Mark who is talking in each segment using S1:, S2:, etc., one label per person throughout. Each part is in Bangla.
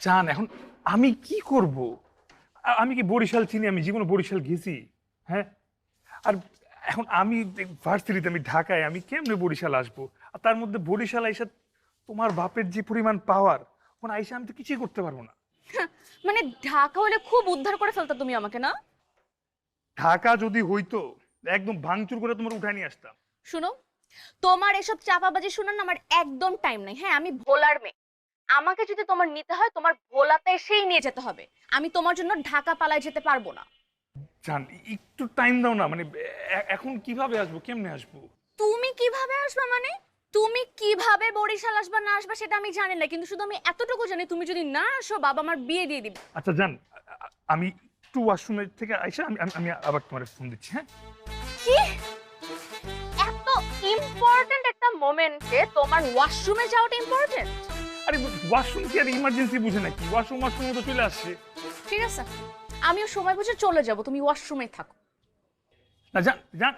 S1: জান এখন আমি কি করব? আমি কি বরিশাল চিনি? আমি জীবনে বরিশাল গেছি? হ্যাঁ, আর এখন আমি ভার্সিটিতে, আমি ঢাকায়, আমি কেমনে বরিশাল আসবো? আর তার মধ্যে বরিশাল আইসা তোমার বাপের যে পরিমাণ পাওয়ার, ওখানে আইসা আমি তো কিছুই করতে পারবো না।
S2: মানে ঢাকা হলে খুব উদ্ধার করে ফেলতা তুমি আমাকে, না?
S1: ঢাকা যদি হইতো একদম ভাঙচুর করে তোমার উঠায় নিয়ে আসতাম।
S2: শুনো, তোমার এসব চাপাবাজি শোনার না আমার একদম টাইম নাই। হ্যাঁ, আমি ভোলার মেয়ে। আমাকে যদি তোমার নিতে হয়, তোমার ভোলাতে এসেই নিয়ে যেতে হবে। আমি তোমার জন্য ঢাকা পালায় যেতে পারবো না।
S1: জান একটু টাইম দাও না, মানে এখন কিভাবে আসবো, কেমনে আসবো?
S2: তুমি কিভাবে আসবা? মানে তুমি কিভাবে বরিশাল আসবা না আসবা সেটা আমি জানি না, কিন্তু শুধু আমি এতটুকু জানি, তুমি যদি না আসো বাবা আমার বিয়ে দিয়ে দিবে।
S1: আচ্ছা জান, আমি একটু ওয়াশরুমে থেকে আইসা আমি আমি আমি আবার তোমার ফোন দিচ্ছি। হ্যাঁ,
S2: কি এত ইম্পর্টেন্ট একটা মোমেন্টে তোমার ওয়াশরুমে যাওয়াটা ইম্পর্টেন্ট?
S1: আরে ওয়াশরুম কি আর ইমার্জেন্সি বুঝে নাকি? ওয়াশরুম তো চলে আসছে।
S2: ঠিক আছে, আমিও সময় বুঝে চলে যাব, তুমি ওয়াশরুমে থাকো।
S1: না জান জান,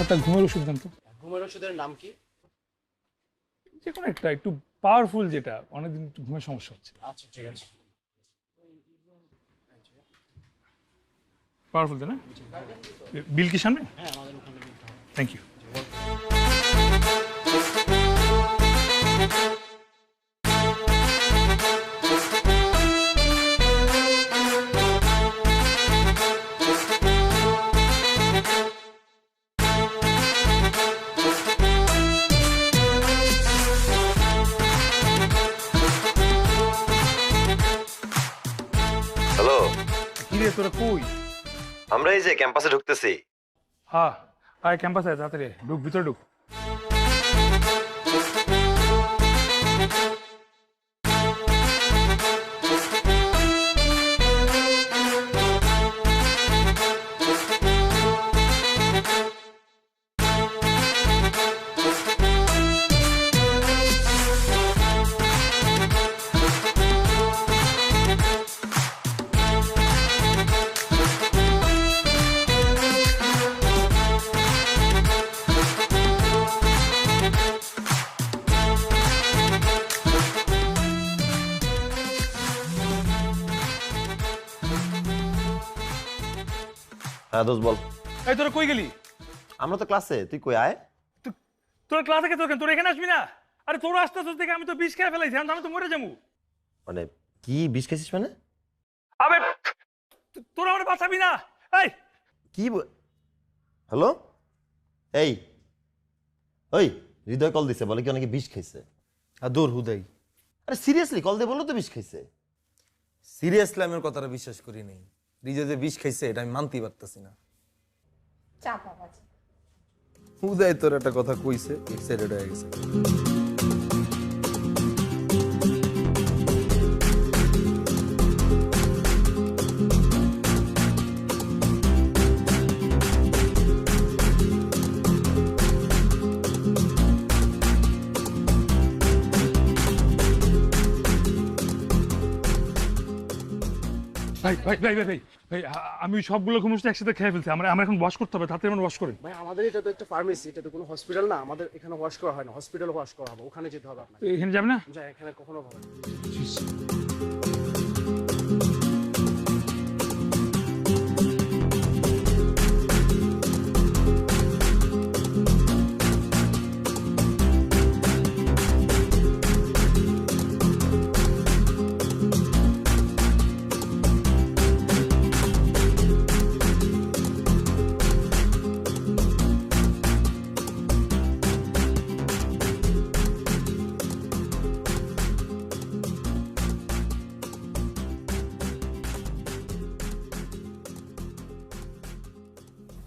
S1: একটা ঘুমের ওষুধ দেন তো।
S3: ঘুমের ওষুধের নাম কি?
S1: যে কোনো একটা একটু পাওয়ারফুল, যেটা অনেকদিন একটু ঘুমের সমস্যা হচ্ছে।
S3: আচ্ছা ঠিক আছে।
S1: পাওয়ারফুল তাই না? বিল কি সামনে?
S3: হ্যাঁ, আমাদের ওখানে নিতে হবে।
S1: Thank you.
S4: হ্যালো,
S1: কি রে তোরা কই?
S4: আমরা এই যে ক্যাম্পাসে ঢুকতেছি।
S1: হ্যাঁ, আয় ক্যাম্পাসে আয়, তাড়াতাড়ি ঢুক, ভিতরে ঢুক।
S4: হ্যাঁ দোস্ত বল।
S1: এই তোরা কই গেলি?
S4: আমরা তো ক্লাসে, তুই কই আয়।
S1: তোরা ক্লাসে কে? তোরা এখানে আসবি না? আরে তোরা আসতে আসতে দেখে আমি তো বিষ খেয়ে ফেলাইছি, আমি তো মরে যাবো।
S4: মানে কি বিষ খাইছিস মানে?
S1: আবে তোরা আমার বাঁচাবি না। এই
S4: কি হ্যালো, এই ওই হৃদয় কল দিছে, বলে কি অনেকে বিষ খাইছে।
S5: আর দূর হুদাই,
S4: আরে সিরিয়াসলি কল দিয়ে বললো তো বিষ খাইছে।
S5: সিরিয়াসলি আমি ওর কথাটা বিশ্বাস করি নাই। রিজা যে বিষ খাইছে এটা আমি মানতেই পারতেছি না। হুদাই তোর একটা কথা কইছে, এক্সাইটেড হয়ে গেছে।
S1: ভাই ভাই ভাই ভাই ভাই ভাই, আমি ওই সবগুলো ঘুমোস একসাথে খেয়ে ফেলছি। আমার এখন ওয়াশ করতে হবে, তাতে আমার ওয়াশ করেন।
S3: ভাই আমাদের এটা তো একটা ফার্মেসি, এটা তো কোনো হসপিটাল না। আমাদের এখানে ওয়াশ করা হয় না, হসপিটালে ওয়াশ করা হবে, ওখানে যেতে হবে আপনাকে।
S1: এখানে যাবে না?
S3: যা, এখানে কখনো হবে না।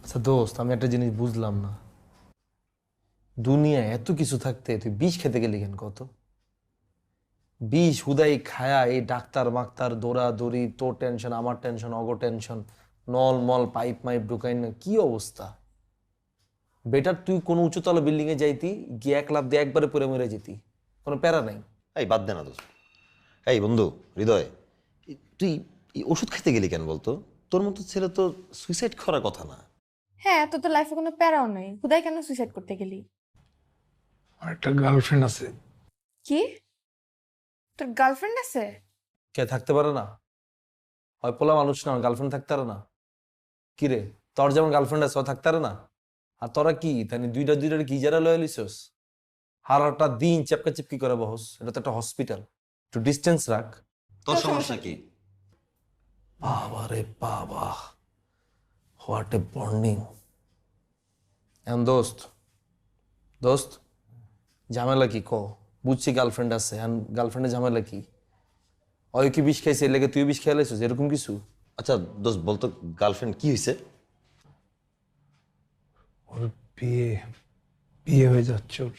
S5: আচ্ছা দোস্ত, আমি একটা জিনিস বুঝলাম না, দুনিয়ায় এত কিছু থাকতে তুই বিষ খেতে গেলি কেন? কত বিষ হুদাই খায়া এই ডাক্তার মাক্তার দৌড়াদৌড়ি, তোর টেনশন আমার টেনশন অগো টেনশন, নল মল পাইপ মাইপ ঢুকাই না, কি অবস্থা! বেটার তুই কোনো উঁচুতলা বিল্ডিং এ যাইতি, গিয়ে এক লাফ দিয়ে একবারে পরে মরে যেতি, কোনো প্যারা নাই।
S4: এই বাদ দে না দোস্ত। এই বন্ধু হৃদয়, তুই এই ওষুধ খেতে গেলি কেন বলতো? তোর মতো ছেলে তো সুইসাইড করার কথা না।
S6: হ্যাঁ, তোর তো লাইফে কোনো প্যারাও নাই, হুদাই কেন সুইসাইড করতে গেলি?
S1: আমার একটা গার্লফ্রেন্ড আছে।
S6: কি, তোর গার্লফ্রেন্ড আছে?
S5: কে থাকতে পারে না? হয় পোলা মানুষ না, গার্লফ্রেন্ড থাকতে পারে না? কি রে, তোর যেমন গার্লফ্রেন্ড আছে ও থাকতে পারে না? আর তোরা কি তাই দুইটা দুইটার কি যারা লয়ে লিছস? হারাটা দিন চেপকা চেপকি করে বহস, এটা তো একটা হসপিটাল, একটু ডিস্টেন্স রাখ।
S4: তোর সমস্যা কি?
S5: বাবা রে বাবা, হোয়াট এ বন্ডিং। এখন দোস্ত, দোস্ত ঝামেলা কি ক? বুঝছি গার্লফ্রেন্ড আছে, এখন গার্লফ্রেন্ডের ঝামেলা কি? ওই কি বিষ খাইছে, এর লেগে তুই বিষ খেয়ে লাইছিস, এরকম কিছু?
S4: আচ্ছা দোস্ত বলতো, গার্লফ্রেন্ড কি হয়েছে?
S1: ওর বিয়ে বিয়ে হয়ে যাচ্ছে ওর।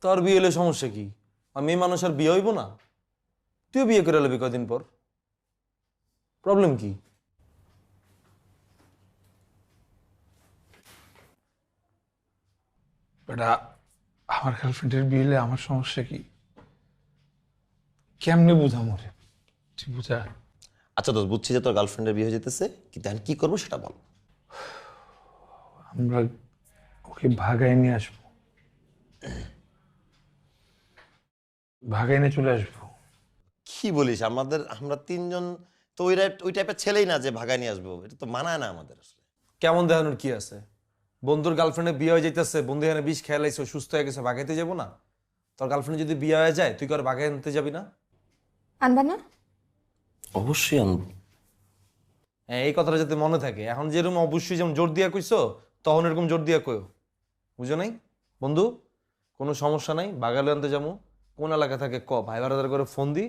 S5: তোর বিয়ে হলে সমস্যা কি? আর মেয়ে মানুষ আর বিয়ে হইব না? তুইও বিয়ে করে লবি কদিন পর, প্রবলেম কি?
S1: বেটা, আমার গার্লফ্রেন্ডের বিয়ে হলে আমার সমস্যা কি? কেমনে বুঝাম ওরে? তুই বুঝা।
S4: আচ্ছা দোস্ত, বুঝছি যে তোর গার্লফ্রেন্ডের বিয়ে হয়ে যেতেছে, কিন্তু এখন কি করবো সেটা বল।
S1: আমরা ওকে ভাগায় নিয়ে আসবো, ভাগায় নিয়ে চলে আসবো।
S4: কি বলিস? আমরা তিনজন তো ওই টাইপের ছেলেই না যে ভাগায় নিয়ে আসবো, এটা তো মানায় না আমাদের আসলে।
S5: কেমন দেখানোর কি আছে? বন্ধুর গার্লফ্রেন্ডের বিয়ে হয়ে যাইতেছে, বন্ধু এখানে বিষ খেয়ে লাইছে, সুস্থ হয়ে গেছে, বাগাইতে যাবো না? তোর গার্লফ্রেন্ড যদি বিয়ে হয়ে যায়, তুই কি আর বাগাই আনতে যাবি না?
S6: আনবা না?
S4: অবশ্যই আনবো।
S5: হ্যাঁ, এই কথাটা যাতে মনে থাকে। এখন যেরকম অবশ্যই যেমন জোর দিয়া কইছো, তখন এরকম জোর দিয়া কইও, বুঝো নাই বন্ধু? কোনো সমস্যা নাই, বাগালে আনতে যাবো। কোন এলাকা থাকে ক, ভাই বারাদার করে ফোন দি,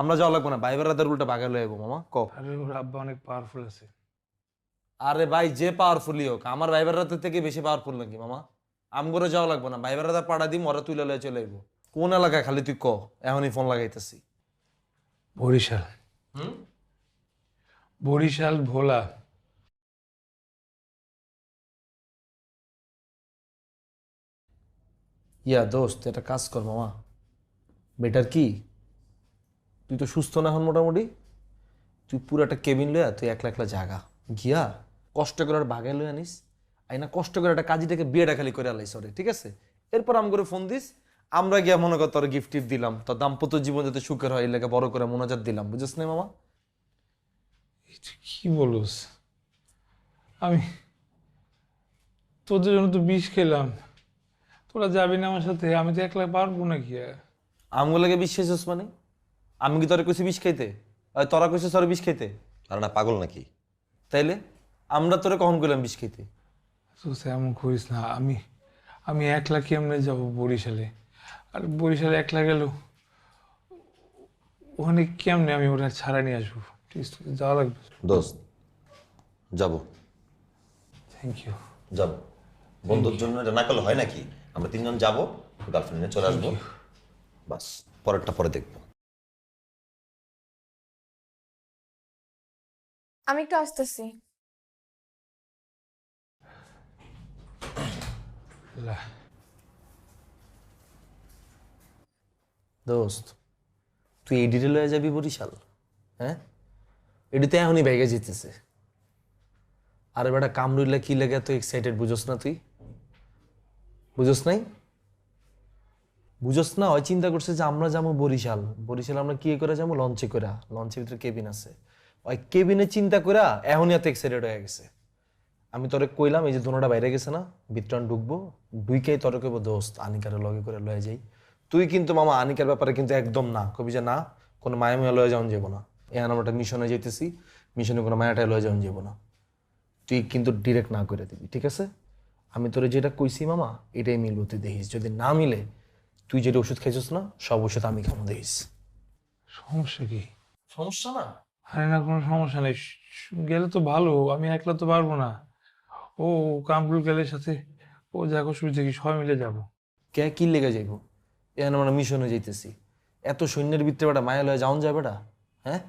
S5: আমরা যাওয়া লাগবো না, ভাই বারাদার উল্টা বাগালে আইবো মামা, ক।
S1: আরে ওর আব্বা অনেক পাওয়ারফুল আছে।
S5: আরে ভাই, যে পাওয়ারফুলই হোক, আমার ভাই বারাদার থেকে বেশি পাওয়ারফুল নাকি মামা? আমগরে যাওয়া লাগবো না, ভাই বারাদার পাড়া দিই, মরা তুলে লয়ে চলে আইবো। কোন এলাকায় খালি তুই ক, এখনই ফোন লাগাইতেছি।
S1: বরিশাল। বরিশাল ভোলা।
S5: ইয়া দোস্ত, এটা কাজ কর মামা, বেটার কি, তুই তো সুস্থ না এখন মোটামুটি, তুই পুরো একটা কেবিন লইয়া তুই একলা একলা জাগা গিয়া কষ্ট করে আর বাগাই লইয়া নিস, আইনা কষ্ট করে একটা কাজীটাকে বিয়েটা খালি করে আলাইস ওরে, ঠিক আছে? এরপর আম করে ফোন দিস, আমরা গিয়া মনে কর তোর গিফট টিফট দিলাম, তোর দাম্পত্য জীবন যাতে সুখের হয়, এই লেগে বড় করে মোনাজাত দিলাম, বুঝছিস না মামা?
S1: এই তুই কি বলস? আমি তোদের জন্য তো বিষ খেলাম, তোরা যাবি না আমার সাথে? আমি তো একলা পারবো নাকি?
S5: আমগুলো লাগে বিশ্বাস মানে? আমি কি তোরে কইছি বিষ খাইতে? আর তোরা কইছিস তোর বিষ খাইতে?
S4: আর না পাগল নাকি?
S5: তাইলে আমরা তোরে কখন কইলাম বিষ খাইতে?
S1: তো এমন করিস না। আমি আমি একলা কেমনে যাব বরিশালে? আর বরিশালে একলা গেল ওখানে কেমনে আমি ওরা ছাড়া নিয়ে আসবো? প্লিজ, যাওয়া লাগবে।
S4: দোস্ত যাবো,
S1: থ্যাংক ইউ।
S4: যাবো। বন্ধুর জন্য এটা না করলে হয় নাকি? আমরা তিনজন যাবো, গার্লফ্রেন্ড নিয়ে চলে আসবো, বাস পরেরটা পরে দেখবো।
S6: আমি একটু আসতেছি।
S5: দোস্ত, তুই এই ডিটেল হয়ে যাবি বরিশাল? হ্যাঁ, এটিতে এখনই ভেগে যেতেছে। আরে বেটা, কামরুল্লা কি লেগে এত এক্সাইটেড, বুঝোস না তুই? বুঝোস নাই? বুঝোস না? ওই চিন্তা করছে যে আমরা যাবো বরিশাল, বরিশাল আমরা কি করে যাবো? লঞ্চে করে, লঞ্চের ভিতরে কেবিন আছে, ওই কেবিনে চিন্তা করে এখনই এত এক্সাইটেড হয়ে গেছে। আমি তোরে কইলাম, এই যে দোনোটা বাইরে গেছে না, ভিতরান ঢুকবো, ঢুকেই তোরে কইব দোস্ত আনিকারে লগে করে লয়ে যাই। তুই কিন্তু মামা আনিকার ব্যাপারে কিন্তু একদম না কবি, যে না কোনো মায়া মায়া লয়ে যাওয়া যাবো না, এখন আমরা একটা মিশনে যেতেছি, মিশনে কোনো মায়াটাই লয়ে যাওয়া যাবো না, তুই কিন্তু ডিরেক্ট না করে দিবি, ঠিক আছে? আমি তোরে যেটা কইছি মামা, এটাই মিলবো, তুই দেখিস। যদি না মিলে, তুই যেটা ওষুধ খাইছিস না, সব ওষুধ আমি খাবো, দেখিস।
S1: সমস্যা কি?
S5: সমস্যা না?
S1: আরে না, কোনো সমস্যা নেই। গেলে তো ভালো, আমি একলা তো পারবো না। ও কামরুল গেলের সাথে ও যাক, অসুবিধা কি? সবাই মিলে যাবো।
S5: কে কি লেগে যাইব? এখন আমরা মিশনে যাইতেছি, এত সৈন্যের ভিতরে বেটা মায়া লয়ে যাওন যায় বেটা? হ্যাঁ,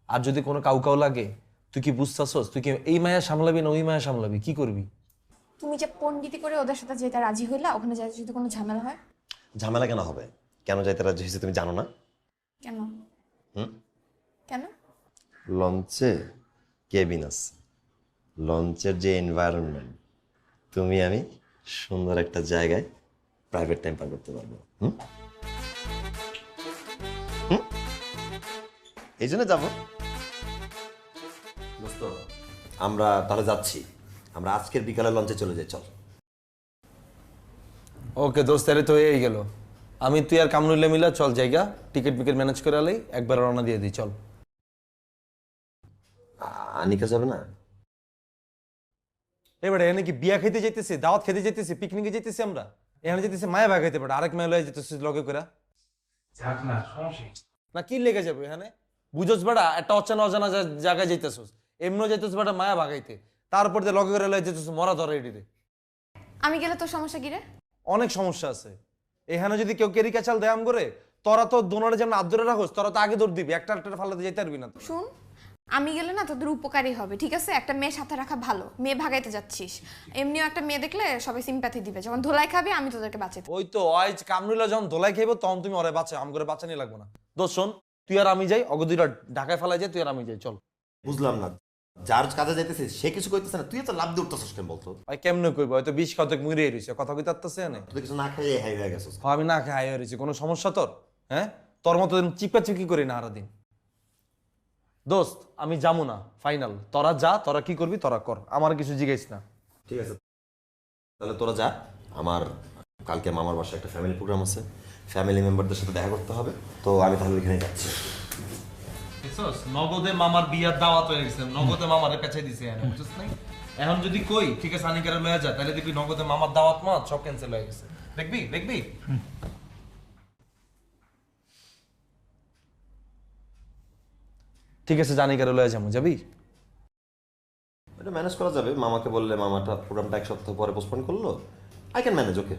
S5: আর যদি কোনো কাউ কাউ লাগে, তুই কি বুঝতেছস? তুই কি এই মায়া সামলাবি না ওই মায়া সামলাবি? কি করবি?
S6: তুমি যে পণ্ডিতি করে ওদের সাথে যেতে রাজি হইলা, ওখানে যাইতে যদি কোনো ঝামেলা হয়?
S4: ঝামেলা কেন হবে? কেন যাইতে রাজি হয়েছে তুমি জানো না?
S6: কেন?
S4: হুম?
S6: কেন?
S4: লঞ্চে কেবিন আছে, লঞ্চের যে এনভায়রনমেন্ট, তুমি আমি সুন্দর একটা জায়গায় প্রাইভেট টাইম পার করতে পারবো। হুম হুম এই জন্য যাবো। দোস্ত, আমরা তাহলে যাচ্ছি, আমরা আজকের বিকালে লঞ্চে চলে যাই, চল।
S5: ওকে দোস্ত, তাহলে তো হয়েই গেল। আমি তুই আর কামরুল্লা মিলা চল জায়গা, টিকিট বিকেট ম্যানেজ করে আলাই, একবার রওনা দিয়ে দিই, চল।
S4: আনিকা যাবে না?
S5: এবারে এখানে কি বিয়া খেতে যেতেছি, দাওয়াত খেতে যেতেছি, পিকনিকে যেতেছি, আমরা এখানে যেতেছি মায়া ভাগ খাইতে পারে, আরেক মায়া লয়ে যেতেছি লগে করে।
S1: যাক না, সমস্যা কি?
S5: না কি লেগে যাবে এখানে? বুঝোস বেটা, একটা অচেনা অজানা জায়গায় যাইতেছোস, এমনিও যাইতেছ বেটা মায়া ভাগাইতে, তারপর দিয়ে লগে করে লয়ে যেতেছ মরা ধরে এটিতে।
S6: আমি গেলে তোর সমস্যা কি রে?
S5: অনেক সমস্যা আছে এখানে। যদি কেউ কেরিকা চাল দেয়াম করে, তোরা তো দোনারে যেমন আদরে রাখোস, তোরা তো আগে দৌড় দিবি, একটা ফালাতে যেতে পারবি না তো।
S6: শুন, আমি গেলে না তোদের উপকারী হবে, ঠিক আছে? একটা মেয়ে সাথে রাখা ভালো, মেয়ে ভাগাইতে যাচ্ছিস, এমনিও একটা মেয়ে দেখলে সবাই সিম্প্যাথি দিবে, যখন ধোলাই খাবি আমি তোদেরকে বাঁচাতে।
S5: ওই তো ওই কামরুল্লাহ যখন দোলাই খাইব তখন তুমি ওরে বাঁচা, আম করে বাঁচানি লাগবে না। দোষ শোন, তুই আর আমি যাই, অগদুইরা ঢাকায় ফেলাই যাই, তুই আর আমি যাই, চল।
S4: বুঝলাম না, যার কাজে যাইতেছিস সে কিছু কইতেছে না, তুই তো লাভ দিয়ে উঠতেছিস কেন বলতো?
S5: ভাই কেমনে কইব, হয়তো 20 শতক মুড়ে রইছে, কথা কইতে আসতেছে না।
S4: তুই কিছু না খাইয়ে হাই হয়ে গেছিস।
S5: আমি না খাই হাই রইছি, কোনো সমস্যা তোর? হ্যাঁ, তোর মতো চিপা চিপি করি না সারাদিন। দোস্ত আমি যাবো না, ফাইনাল। তোরা যা, তোরা কি করবি তোরা কর, আমার কিছু জিজ্ঞেস না।
S4: ঠিক আছে, তাহলে তোরা যা। আমার কালকে মামার বাসায় একটা ফ্যামিলি প্রোগ্রাম আছে, ফ্যামিলি মেম্বারদের সাথে দেখা করতে হবে, তো আমি তাহলে ওইখানে যাচ্ছি।
S5: নগদে মামার বিয়ার দাওয়াত হয়ে গেছে, নগদে মামারে পেছাই দিছে, বুঝছিস নাই? এখন যদি কই ঠিক আছে আনিকারে লয়ে যা, তাহলে দেখবি নগদে মামার দাওয়াত মাত সব ক্যান্সেল হয়ে গেছে। দেখবি দেখবি। ঠিক আছে, জানিকারে লয়ে যাবো, যাবি?
S4: এটা ম্যানেজ করা যাবে, মামাকে বললে মামাটা প্রোগ্রামটা এক সপ্তাহ পরে পোস্টপোন করলো, আই ক্যান ম্যানেজ। ওকে,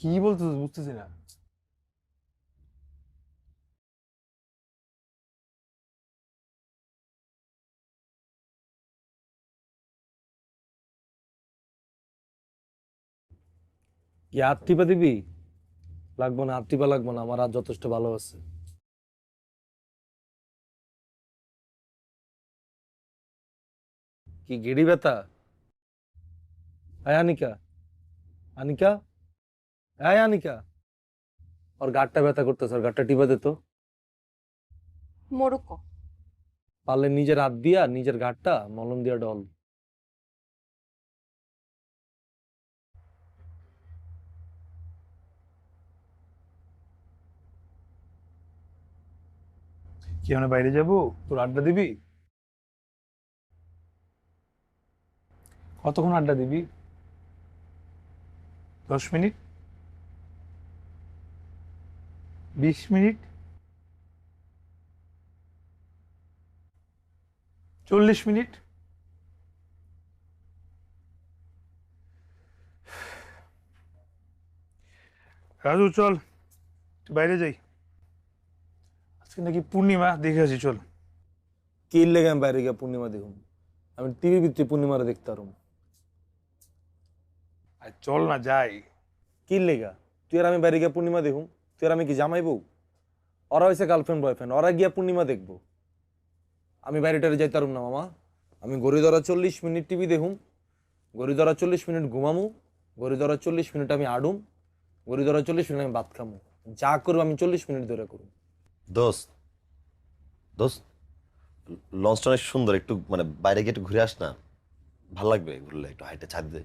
S5: কি বলতেছিস বুঝতেছি না। কি হাত টিপা দিবি? লাগবো না, হাত টিপা লাগবো না, আমার হাত যথেষ্ট ভালো আছে। কি গেড়ি ব্যথা? আয় আনিকা, আনিকা, আয় আনিকা। ওর গাঁটটা ব্যথা করতেছে, ওর গাঁটটা টিপা দে তো।
S6: মোরক্কো।
S5: পারলে নিজের হাত দিয়া নিজের গাঁটটা মলম দিয়া ডল।
S1: কি আমরা বাইরে যাব, তোর আড্ডা দিবি? কতক্ষণ আড্ডা দিবি? 10 মিনিট, 20 মিনিট, 40 মিনিট? রাজু চল একটু বাইরে যাই, আজকে নাকি পূর্ণিমা, দেখে আসি চল।
S5: কি লেগে আমি বাইরে গিয়ে পূর্ণিমা দেখুন? আমি টিভি ভিত্তি পূর্ণিমারে দেখতে পারুম।
S1: আর চল না যাই।
S5: কি লেগা? তুই আর আমি বাইরে গিয়ে পূর্ণিমা দেখুম? তুই আর আমি কি জামাই বউ? ওরা হয়েছে গার্লফ্রেন্ড বয়ফ্রেন্ড, ওরা গিয়া পূর্ণিমা দেখবো। আমি বাইরেটারে যাইতে পারুম না মামা। আমি গড়ি ধরা 40 মিনিট টিভি দেখুম, গড়ি ধরা 40 মিনিট ঘুমামু, গড়ি ধরা 40 মিনিট আমি আডুম, গড়ি ধরা 40 মিনিট আমি ভাত খামু। যা করবো আমি 40 মিনিট ধরে করুম।
S4: দোস্ত দোস্ত, লঞ্চটা অনেক সুন্দর, একটু মানে বাইরে গিয়ে একটু ঘুরে আস না, ভালো লাগবে ঘুরলে, একটু হাইটে ছাদ দে।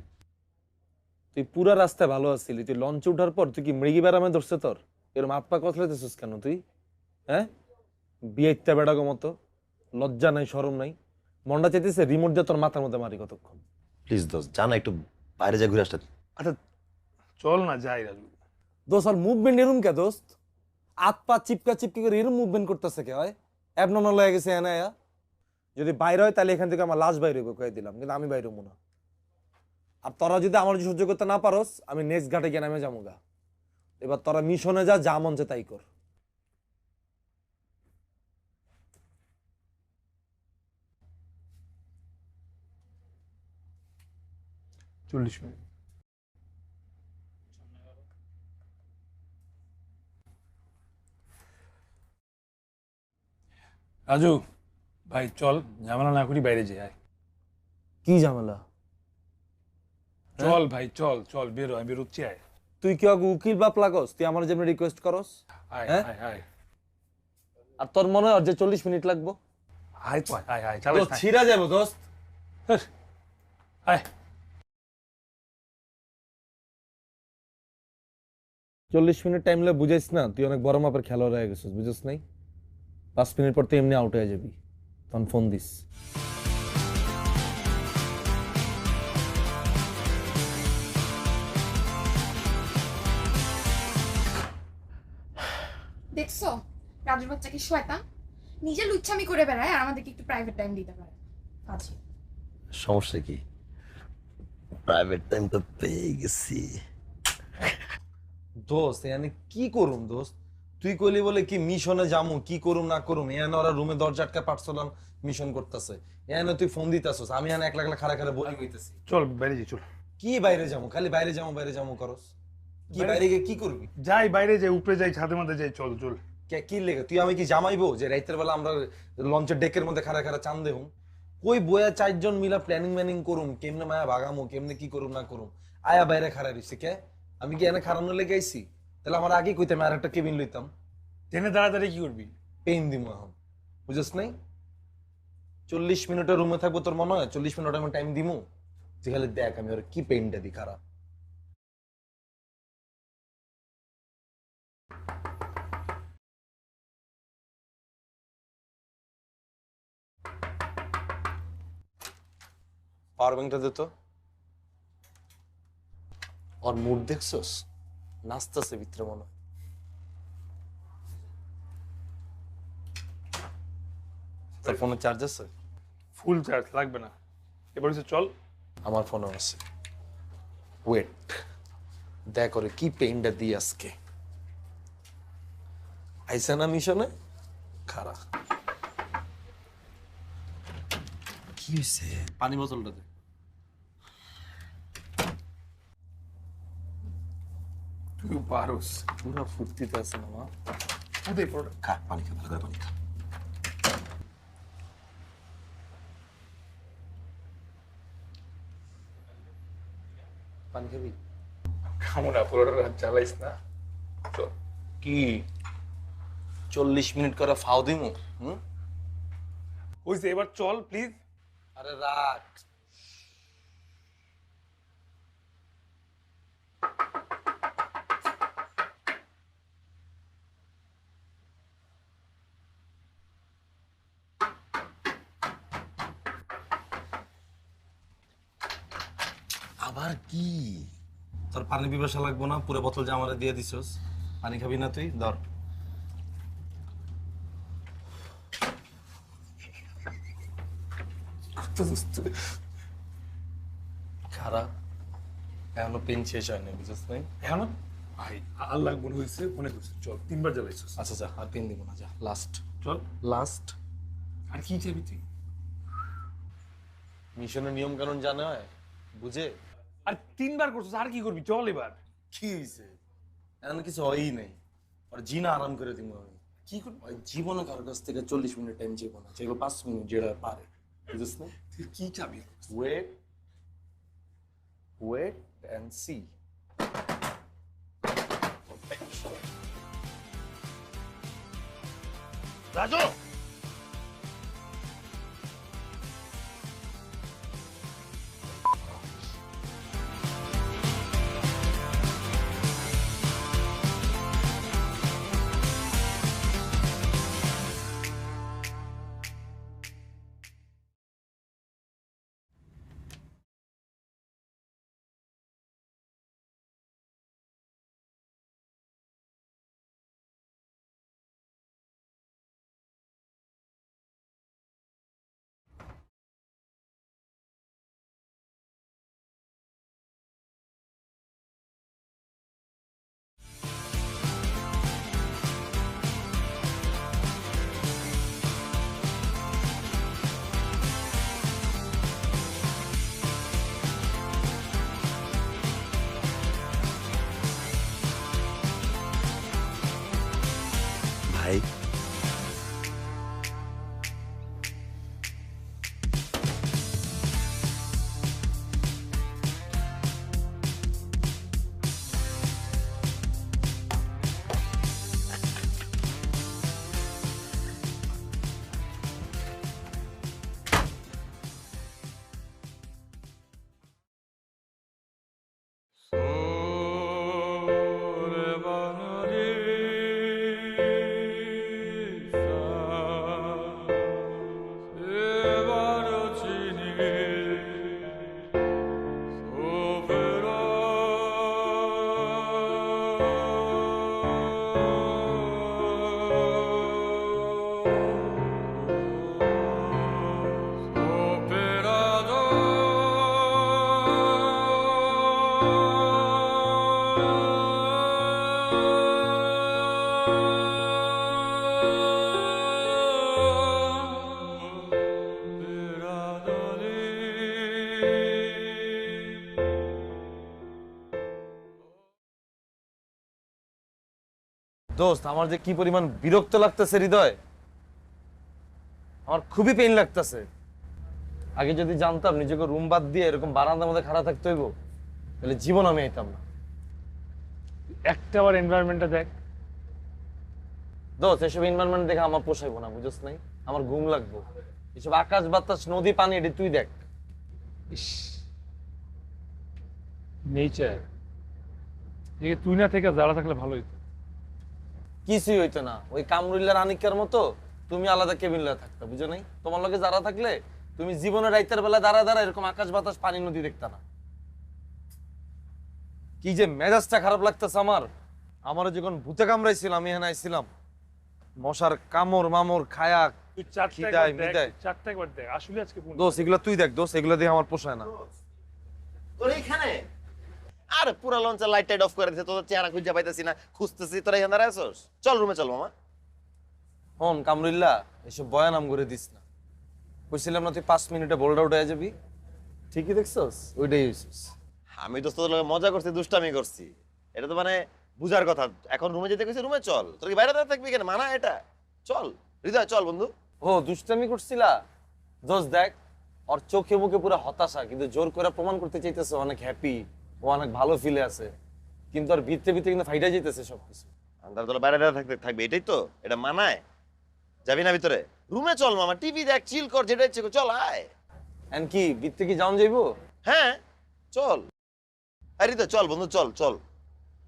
S5: তুই পুরা রাস্তায় ভালো আছিলি, তুই লঞ্চে উঠার পর তুই কি মৃগী বেড়ামে ধরছে তোর? এরম আপা কতলাইতেছিস কেন তুই? হ্যাঁ, বিয়েতে বেড়াগো মতো লজ্জা নাই শরম নাই। মনটা চাইতেছে রিমোট দিয়ে তোর মাথার মধ্যে মারি কতক্ষণ।
S4: প্লিজ দোস্ত, যা না একটু বাইরে যা ঘুরে আসতে।
S1: আচ্ছা চল না যাই রাজু।
S5: দোস্ত আর মুভমেন্ট এরম কে দোস্ত? হাত পা চিপকা চিপকি করে এরম মুভমেন্ট করতেছে কে? হয় অ্যাবনর্মাল হয়ে গেছে এনায়া। যদি বাইরে হয় তাহলে এখান থেকে আমার লাশ বাইরে হইব কয়ে দিলাম, কিন্তু আমি বাইরে হবো না। আর তোরা যদি আমার সহ্য করতে না পারোস, আমি নেক্সট ঘাটে গিয়ে নামে যাবো গা। এবার তোরা মিশনে যা মন চে তাই কর।
S1: 40 মিনিট। রাজু ভাই চল, ঝামেলা না করি, বাইরে যাই। আয়
S5: কি ঝামেলা?
S1: চল ভাই, চল চল, বেরো, আমি বেরোচ্ছি। আয়
S5: তুই কি আগে উকিল বাপ লাগস? তুই আমার যেমন রিকোয়েস্ট করস?
S1: আয়
S5: হ্যাঁ?
S1: আয় আয়
S5: আর তোর মনে হয় যে 40 মিনিট লাগবো?
S1: আয় তো, আয় আয়,
S5: তো
S1: চালাস না।
S5: ছিড়া যাবো দোস্ত।
S1: আয়
S5: 40 মিনিট টাইম লাগে বুঝাইস না, তুই অনেক বড় মাপের খেলোয়াড় হয়ে গেছিস, বুঝিস নাই? 5 মিনিট পর তুই এমনি আউট হয়ে যাবি, তখন ফোন দিস।
S6: দেখছো রাজুর বাচ্চা কি শয়তান, নিজে লুচ্ছামি করে বেড়ায় আর আমাদেরকে একটু প্রাইভেট টাইম দিতে পারে। আচ্ছা
S4: সমস্যা কি? প্রাইভেট টাইম তো পেয়ে গেছি।
S5: দোস্ত এখানে কি করুম দোস্ত? তুই কইলি বলে কি মিশনে যামু, কি করুম না করুম, এখানে ওরা রুমে দরজা আটকা পার্সোনাল মিশন করতেছে, এখানে তুই ফোন দিতেছস, আমি এখানে একলা একলা খাড়া খাড়া বলি হইতেছি।
S1: চল বাইরে যাই, চল।
S5: কি বাইরে যাবো? খালি বাইরে যাবো করস। কি বাইরে গিয়ে কি করবি?
S1: যাই বাইরে যাই, উপরে যাই, ছাদে মাঝে যাই, চল চল।
S5: কি লেগে তুই আমি কি জামাইবো যে রাইতের বেলা আমরা লঞ্চের ডেকের মধ্যে খাড়া খাড়া চান দেহুম? কই বয়া 4 জন মিলা প্ল্যানিং ম্যানিং করুম, কেমনে মায়া ভাগামো, কেমনে কি করুম না করুম, আয়া বাইরে খাড়া রইছে কে? আমি কি এনে খাড়ানোর লেগে আইছি? তাহলে আমার আগে কইতাম আর একটা কেবিন লইতাম।
S1: ট্রেনে দাঁড়াতাড়ি কি করবি?
S5: পেইন দিমু এখন, বুঝছ নাই? 40 মিনিটের রুমে থাকবো, তোর মনে হয় 40 মিনিট আমি টাইম দিমু? তুই খালি দেখ আমি ওর কি পেইনটা দি খারাপ। পাওয়ার ব্যাংকটা দে তো। ওর মুড দেখছস? নাচতেছে ভিতরে মনে হয়। তোর ফোনে চার্জ আছে?
S1: ফুল চার্জ, লাগবে না। এবার হচ্ছে চল।
S5: আমার ফোনে আছে। ওয়েট, দেখ করে কি পেইনটা দিই আজকে। আইসা না মিশনে খারা।
S4: কি হয়েছে?
S5: পানি বোতলটা দে।
S1: তুই পারোস।
S5: পুরা ফুর্তিতে আছে না মা?
S1: দে পুরোটা।
S4: খা পানি খা, ভালো করে পানি খা।
S5: পানি খাবি?
S1: খামো না, পুরোটা রাত জ্বালাইস না। চল।
S5: কি 40 মিনিট করে ফাও দিমু?
S1: হইছে, এবার চল প্লিজ।
S5: আরে রাখ। আবার কি? তোর পানি পিপাসা লাগবো না? পুরো বোতল যে আমারে দিয়ে দিছস, পানি খাবি না তুই? ধর। খারাপ, এখনো পেন শেষ হয়নি, বুঝছিস নাই?
S1: এখন ভাই আল্লাহ মনে হয়েছে, মনে করছে চল 3বার জ্বালাইছিস।
S5: আচ্ছা যা, আর পেন দিব না, যা লাস্ট।
S1: চল,
S5: লাস্ট।
S1: আর কি চাইবি তুই?
S5: মিশনের নিয়ম কানুন জানা হয়, বুঝে?
S1: আর 3বার করছিস, আর কি করবি? চল এবার।
S5: কি হয়েছে? এমন কিছু হয়ই নাই। আর জিনা আরাম করে দিব আমি।
S1: কি করবি?
S5: ওই জীবনে কারোর কাছ থেকে 40 মিনিট টাইম চাইবো না, চাইবো 5 মিনিট, যেটা পারে, বুঝিস না?
S1: তুই কি চাবি?
S5: Wait, wait and see.
S1: Raju,
S4: ভাই
S5: দোস্ত, আমার যে কি পরিমাণ বিরক্ত লাগতেছে হৃদয়, আমার খুবই পেইন লাগতেছে। আগে যদি জানতাম নিজেকে রুম বাদ দিয়ে এরকম বারান্দার মধ্যে খাড়া থাকতে হইব, তাহলে জীবন আমি আইতাম না।
S1: একটা বার এনভায়রনমেন্টটা দেখ।
S5: দোস্ত, এসব এনভায়রনমেন্ট দেখে আমার পোষাইবো না, বুঝছ নাই? আমার ঘুম লাগবো। এসব আকাশ বাতাস নদী পানি এটি তুই দেখ।
S1: নেচার, তুই না থেকে যারা থাকলে ভালো হইতো।
S5: কিছুই হইতো না, ওই কামরুল্লার আনিকার মতো তুমি আলাদা কেবিন লয়ে থাকতে, বুঝো নাই? তোমার লগে যারা থাকলে তুমি জীবনের রাইতের বেলা দাঁড়া দাঁড়া এরকম আকাশ বাতাস পানি নদী দেখতা না। কি যে মেজাজটা খারাপ লাগতেছে আমার। আমারও যখন ভূতে কামড়াইছিল, আমি এখানে আইছিলাম, মশার কামড় মামড় খায়া
S1: তুই চারটা
S5: খিদায়
S1: একবার দেখ,
S5: মিদায়।
S1: চারটা একবার দেখ, আসলে আজকে
S5: দোস্ত এগুলো তুই দেখ, দোস্ত এগুলো দিয়ে আমার পোষায় না।
S4: তোর এইখানে আর পুরা লঞ্চের লাইট টাইট অফ করে দিছে, তোর চেহারা খুঁজে পাইতেছি না, খুঁজতেছি, তোরা এখানে দাঁড়ায় আছোস? চল রুমে চল মামা।
S5: হন কামরুল্লাহ, এসব বয়ান নাম করে দিস না। কইছিলাম না তুই 5 মিনিটে বোল্ড আউট হয়ে যাবি? ঠিকই দেখছস, ওইটাই হইছিস।
S4: আমি তো তোর লগে মজা করছি, দুষ্টামি করছি, এটা তো মানে বুঝার কথা। এখন রুমে যেতে কইছি, রুমে চল। তোর কি বাইরে দাঁড়া থাকবি কেন? মানা এটা। চল হৃদয়, চল বন্ধু।
S5: ও দুষ্টামি করছিলা? দোস্ত দেখ, ওর চোখে মুখে পুরো হতাশা, কিন্তু জোর করে প্রমাণ করতে চাইতেছে অনেক হ্যাপি, ও অনেক ভালো ফিলে আছে, কিন্তু আর ভিতরে ভিতরে কিন্তু ফাইটা যাইতেছে সবকিছু।
S4: আন্দার তোলা বাইরে দাঁড়া থাকবে, এটাই তো? এটা মানায়? যাবি না ভিতরে? রুমে চল মামা, টিভি দেখ, চিল কর, যেটা ইচ্ছে কর, চল আয়।
S5: এন কি ভিতরে কি যাওন যাইবো?
S4: হ্যাঁ চল। আরে হৃদয় চল বন্ধু, চল চল।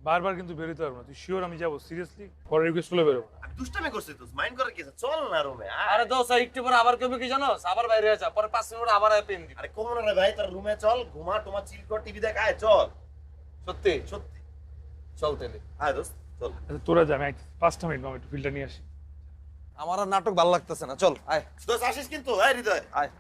S1: বারবার কিন্তু বেরোতে পারবো না, তুই শিওর আমি যাবো? সিরিয়াসলি পরে রিকোয়েস্ট করলে বেরোবো না।
S4: দুষ্টামি করছিস তুই, মাইন্ড করে কি আছে? চল না রুমে।
S5: আরে দোস্ত একটু পরে আবার কবে কি জানোস, আবার বাইরে যা, পরে 5 মিনিট পরে আবার পেন দিবি।
S4: আরে কমন না ভাই, তোর রুমে চল, ঘুমা, তোমার চিল কর, টিভি দেখ, আয় চল।
S5: সত্যি
S4: সত্যি
S5: চল তাহলে।
S4: আয় দোস্ত চল।
S1: আচ্ছা তোরা যা, আমি 5টা মিনিট একটু ফিল্টার নিয়ে আসি।
S5: আমার আর নাটক ভালো লাগতেছে না, চল আয়
S4: দোস্ত আসিস কিন্তু, আয় হৃদয়
S5: আয়।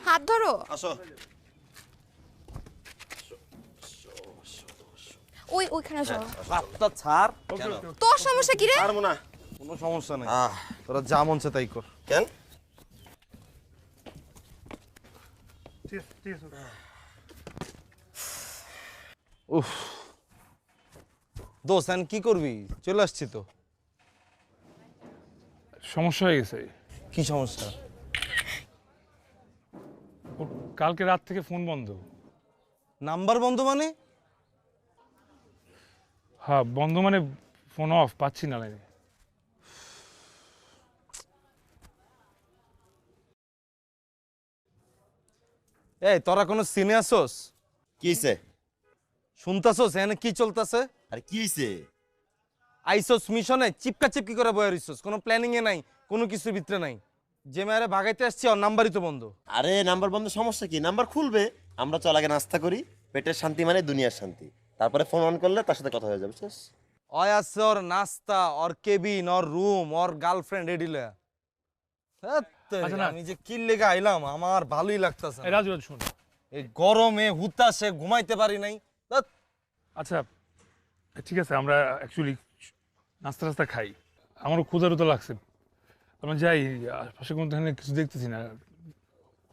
S6: হাত ধরো।
S4: আসো।
S6: ওইখানে যাও।
S5: রাতটা ছাড়,
S6: তোর সমস্যা কি রে?
S4: পারবো না।
S5: কোনো সমস্যা নাই, তোরা যা মন চায় তাই কর।
S4: কেন?
S1: ঠিক আছে, ঠিক আছে।
S5: উফ দোস্ত এখন কি করবি, চলে আসছি তো।
S1: সমস্যা হয়ে গেছে।
S5: কি সমস্যা?
S1: ওর কালকে রাত থেকে ফোন বন্ধ।
S5: নাম্বার বন্ধ মানে?
S1: হ্যাঁ বন্ধ মানে ফোন অফ, পাচ্ছি না লাইনে।
S5: এই তোরা কোনো সিনে আসোস?
S4: কি হইছে?
S5: শুনতাছোস এখানে কি চলতেছে?
S4: আরে কি হইছে?
S5: আইসোস মিশনে চিপকা চিপকি করে বয়ে রইছস, কোনো প্ল্যানিং এ নাই, কোনো কিছুর ভিতরে নাই। যে মেয়েরে ভাগাইতে আসছি ওর নাম্বারই তো বন্ধ।
S4: আরে নাম্বার বন্ধ, সমস্যা কি? নাম্বার খুলবে। আমরা চল আগে নাস্তা করি, পেটের শান্তি মানে দুনিয়ার শান্তি, তারপরে ফোন অন করলে তার সাথে কথা হয়ে যাবে। বুঝছিস?
S5: ওই আছে ওর নাস্তা, ওর কেবিন, ওর রুম, ওর গার্লফ্রেন্ড এডিলে।
S1: আচ্ছা না।
S5: আমি যে কি লেগে আইলাম, আমার ভালোই লাগতেছে।
S1: এই রাজু শোন,
S5: এই গরমে হুতাশে ঘুমাইতে পারি নাই। ধ্যাৎ।
S1: আচ্ছা ঠিক আছে, আমরা অ্যাকচুয়ালি নাস্তা টাস্তা খাই, আমারও ক্ষুধারত লাগছে। আমরা যাই, আশপাশে কোনো এখানে কিছু দেখতেছি না,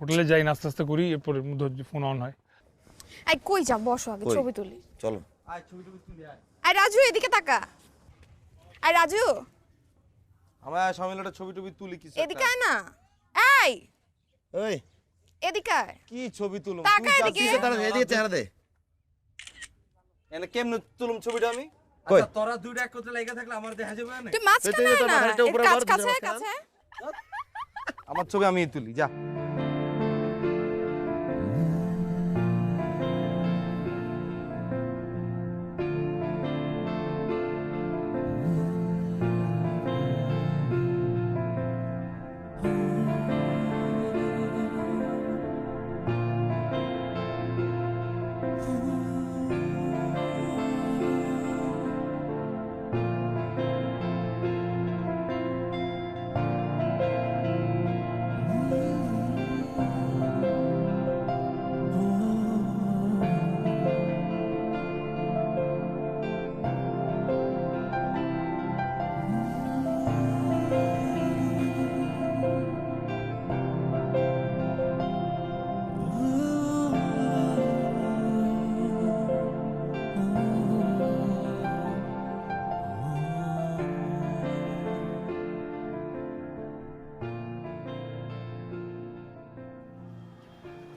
S1: হোটেলে যাই, নাস্তা টাস্তা করি, এরপর মধ্যে ফোন অন হয়।
S6: আই কই যা, বসো আগে
S4: কই?
S6: ছবি তুলি।
S4: চলো।
S6: আই রাজু এদিকে তাকা। আই রাজু
S5: আমরা সবাই মিলে একটা ছবি টবি তুলি কিছু একটা।
S6: এদিকে আয় না। এই
S4: ওই
S6: এদিকে আয়।
S5: কি ছবি তুলুম?
S6: তাকা
S5: তুই
S6: এদিকে।
S5: যাচ্ছিস
S4: দাঁড়া, এদিকে চেহারা দে।
S5: এনে কেমনে তুলুম ছবিটা আমি?
S4: কই?
S5: আচ্ছা তোরা দুইটা একসাথে লাগা থাকলে আমার দেখা যাবে না?
S6: তুই মাঝখানে
S4: তুই
S6: আয়
S4: তোর
S6: না।
S4: মাথাটা
S6: এর
S4: উপরে
S6: কাছ
S4: ধর,
S6: কাছে
S4: দুজনের
S6: কাছে।
S5: আমার ছবি আমিই তুলি, যা।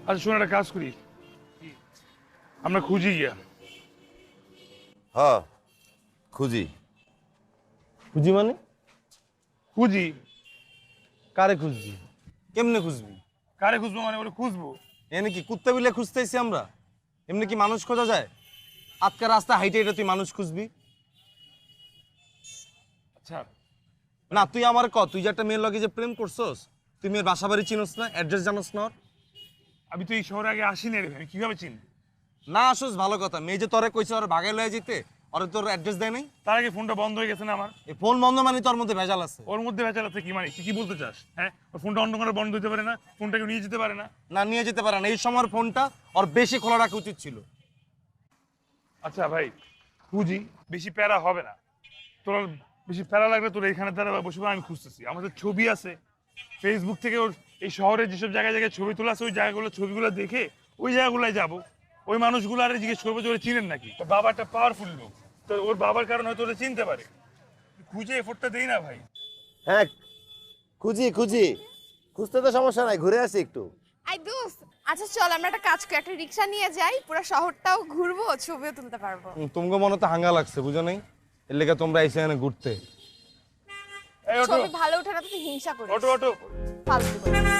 S1: আচ্ছা শোন, একটা কাজ করি, আমরা খুঁজি গিয়া।
S4: হ খুঁজি।
S5: খুঁজি মানে?
S1: খুঁজি।
S5: কারে খুঁজবি? কেমনে খুঁজবি?
S1: কারে খুঁজবো মানে ওরে খুঁজবো।
S5: এনে কি কুত্তা বিলে খুঁজতেছি আমরা? এমনি কি মানুষ খোঁজা যায়? আজকে রাস্তা হাইটে এটা তুই মানুষ খুঁজবি?
S1: আচ্ছা
S5: না তুই আমার ক, তুই যে একটা মেয়ের লগে যে প্রেম করছস, তুই মেয়ের বাসা বাড়ি চিনস না, অ্যাড্রেস জানোস না ওর?
S1: আমি তো এই শহরে আগে আসি না রে ভাই, আমি কিভাবে চিনি?
S5: না আসোস ভালো কথা, মেয়ে যে তোরে কইছে ওর ভাগাই লয়ে যেতে, ওরে তোর অ্যাড্রেস দেয় নাই?
S1: তার আগে ফোনটা বন্ধ হয়ে গেছে না আমার।
S5: এই ফোন বন্ধ মানে তোর মধ্যে ভেজাল আছে।
S1: ওর মধ্যে ভেজাল আছে কি মানে? তুই কি বলতে চাস? হ্যাঁ, ওর ফোনটা অন্য করে বন্ধ হতে পারে না, ফোনটাকে নিয়ে যেতে পারে না?
S5: না নিয়ে যেতে পারে না, এই সময়ের ফোনটা ওর বেশি খোলা রাখা উচিত ছিল।
S1: আচ্ছা ভাই খুঁজি, বেশি প্যারা হবে না। তোর বেশি প্যারা লাগলে তোর এখানে দ্বারা বসে বল, আমি খুঁজতেছি। আমাদের ছবি আছে ফেসবুক থেকে, ওর এই শহরে যেসব জায়গায় জায়গায় ছবি তোলা আছে, ওই জায়গাগুলো ছবিগুলো দেখে ওই জায়গাগুলোয় যাবো। ওই মানুষগুলো আরে জিজ্ঞেস করবো যে ওরা চিনেন নাকি। ওর বাবা একটা পাওয়ারফুল লোক, তো ওর বাবার কারণে হয়তো ওরা চিনতে পারে। খুঁজে এফোর্টটা দেই না ভাই।
S4: হ্যাঁ খুঁজি খুঁজি, খুঁজতে তো সমস্যা নাই, ঘুরে আসি একটু।
S6: আই দোস্ত, আচ্ছা চল আমরা একটা কাজ করি, একটা রিক্সা নিয়ে যাই, পুরো শহরটাও ঘুরবো, ছবিও তুলতে পারবো।
S5: তোমাকে মনে তো হাঙ্গা লাগছে, বুঝো নাই? এর লেগে তোমরা এসে এখানে ঘুরতে।
S1: এই অটো,
S6: ছবি ভালো ওঠে না তো তুই হিংসা করিস।
S1: Auto auto.
S6: ফালতু কথা।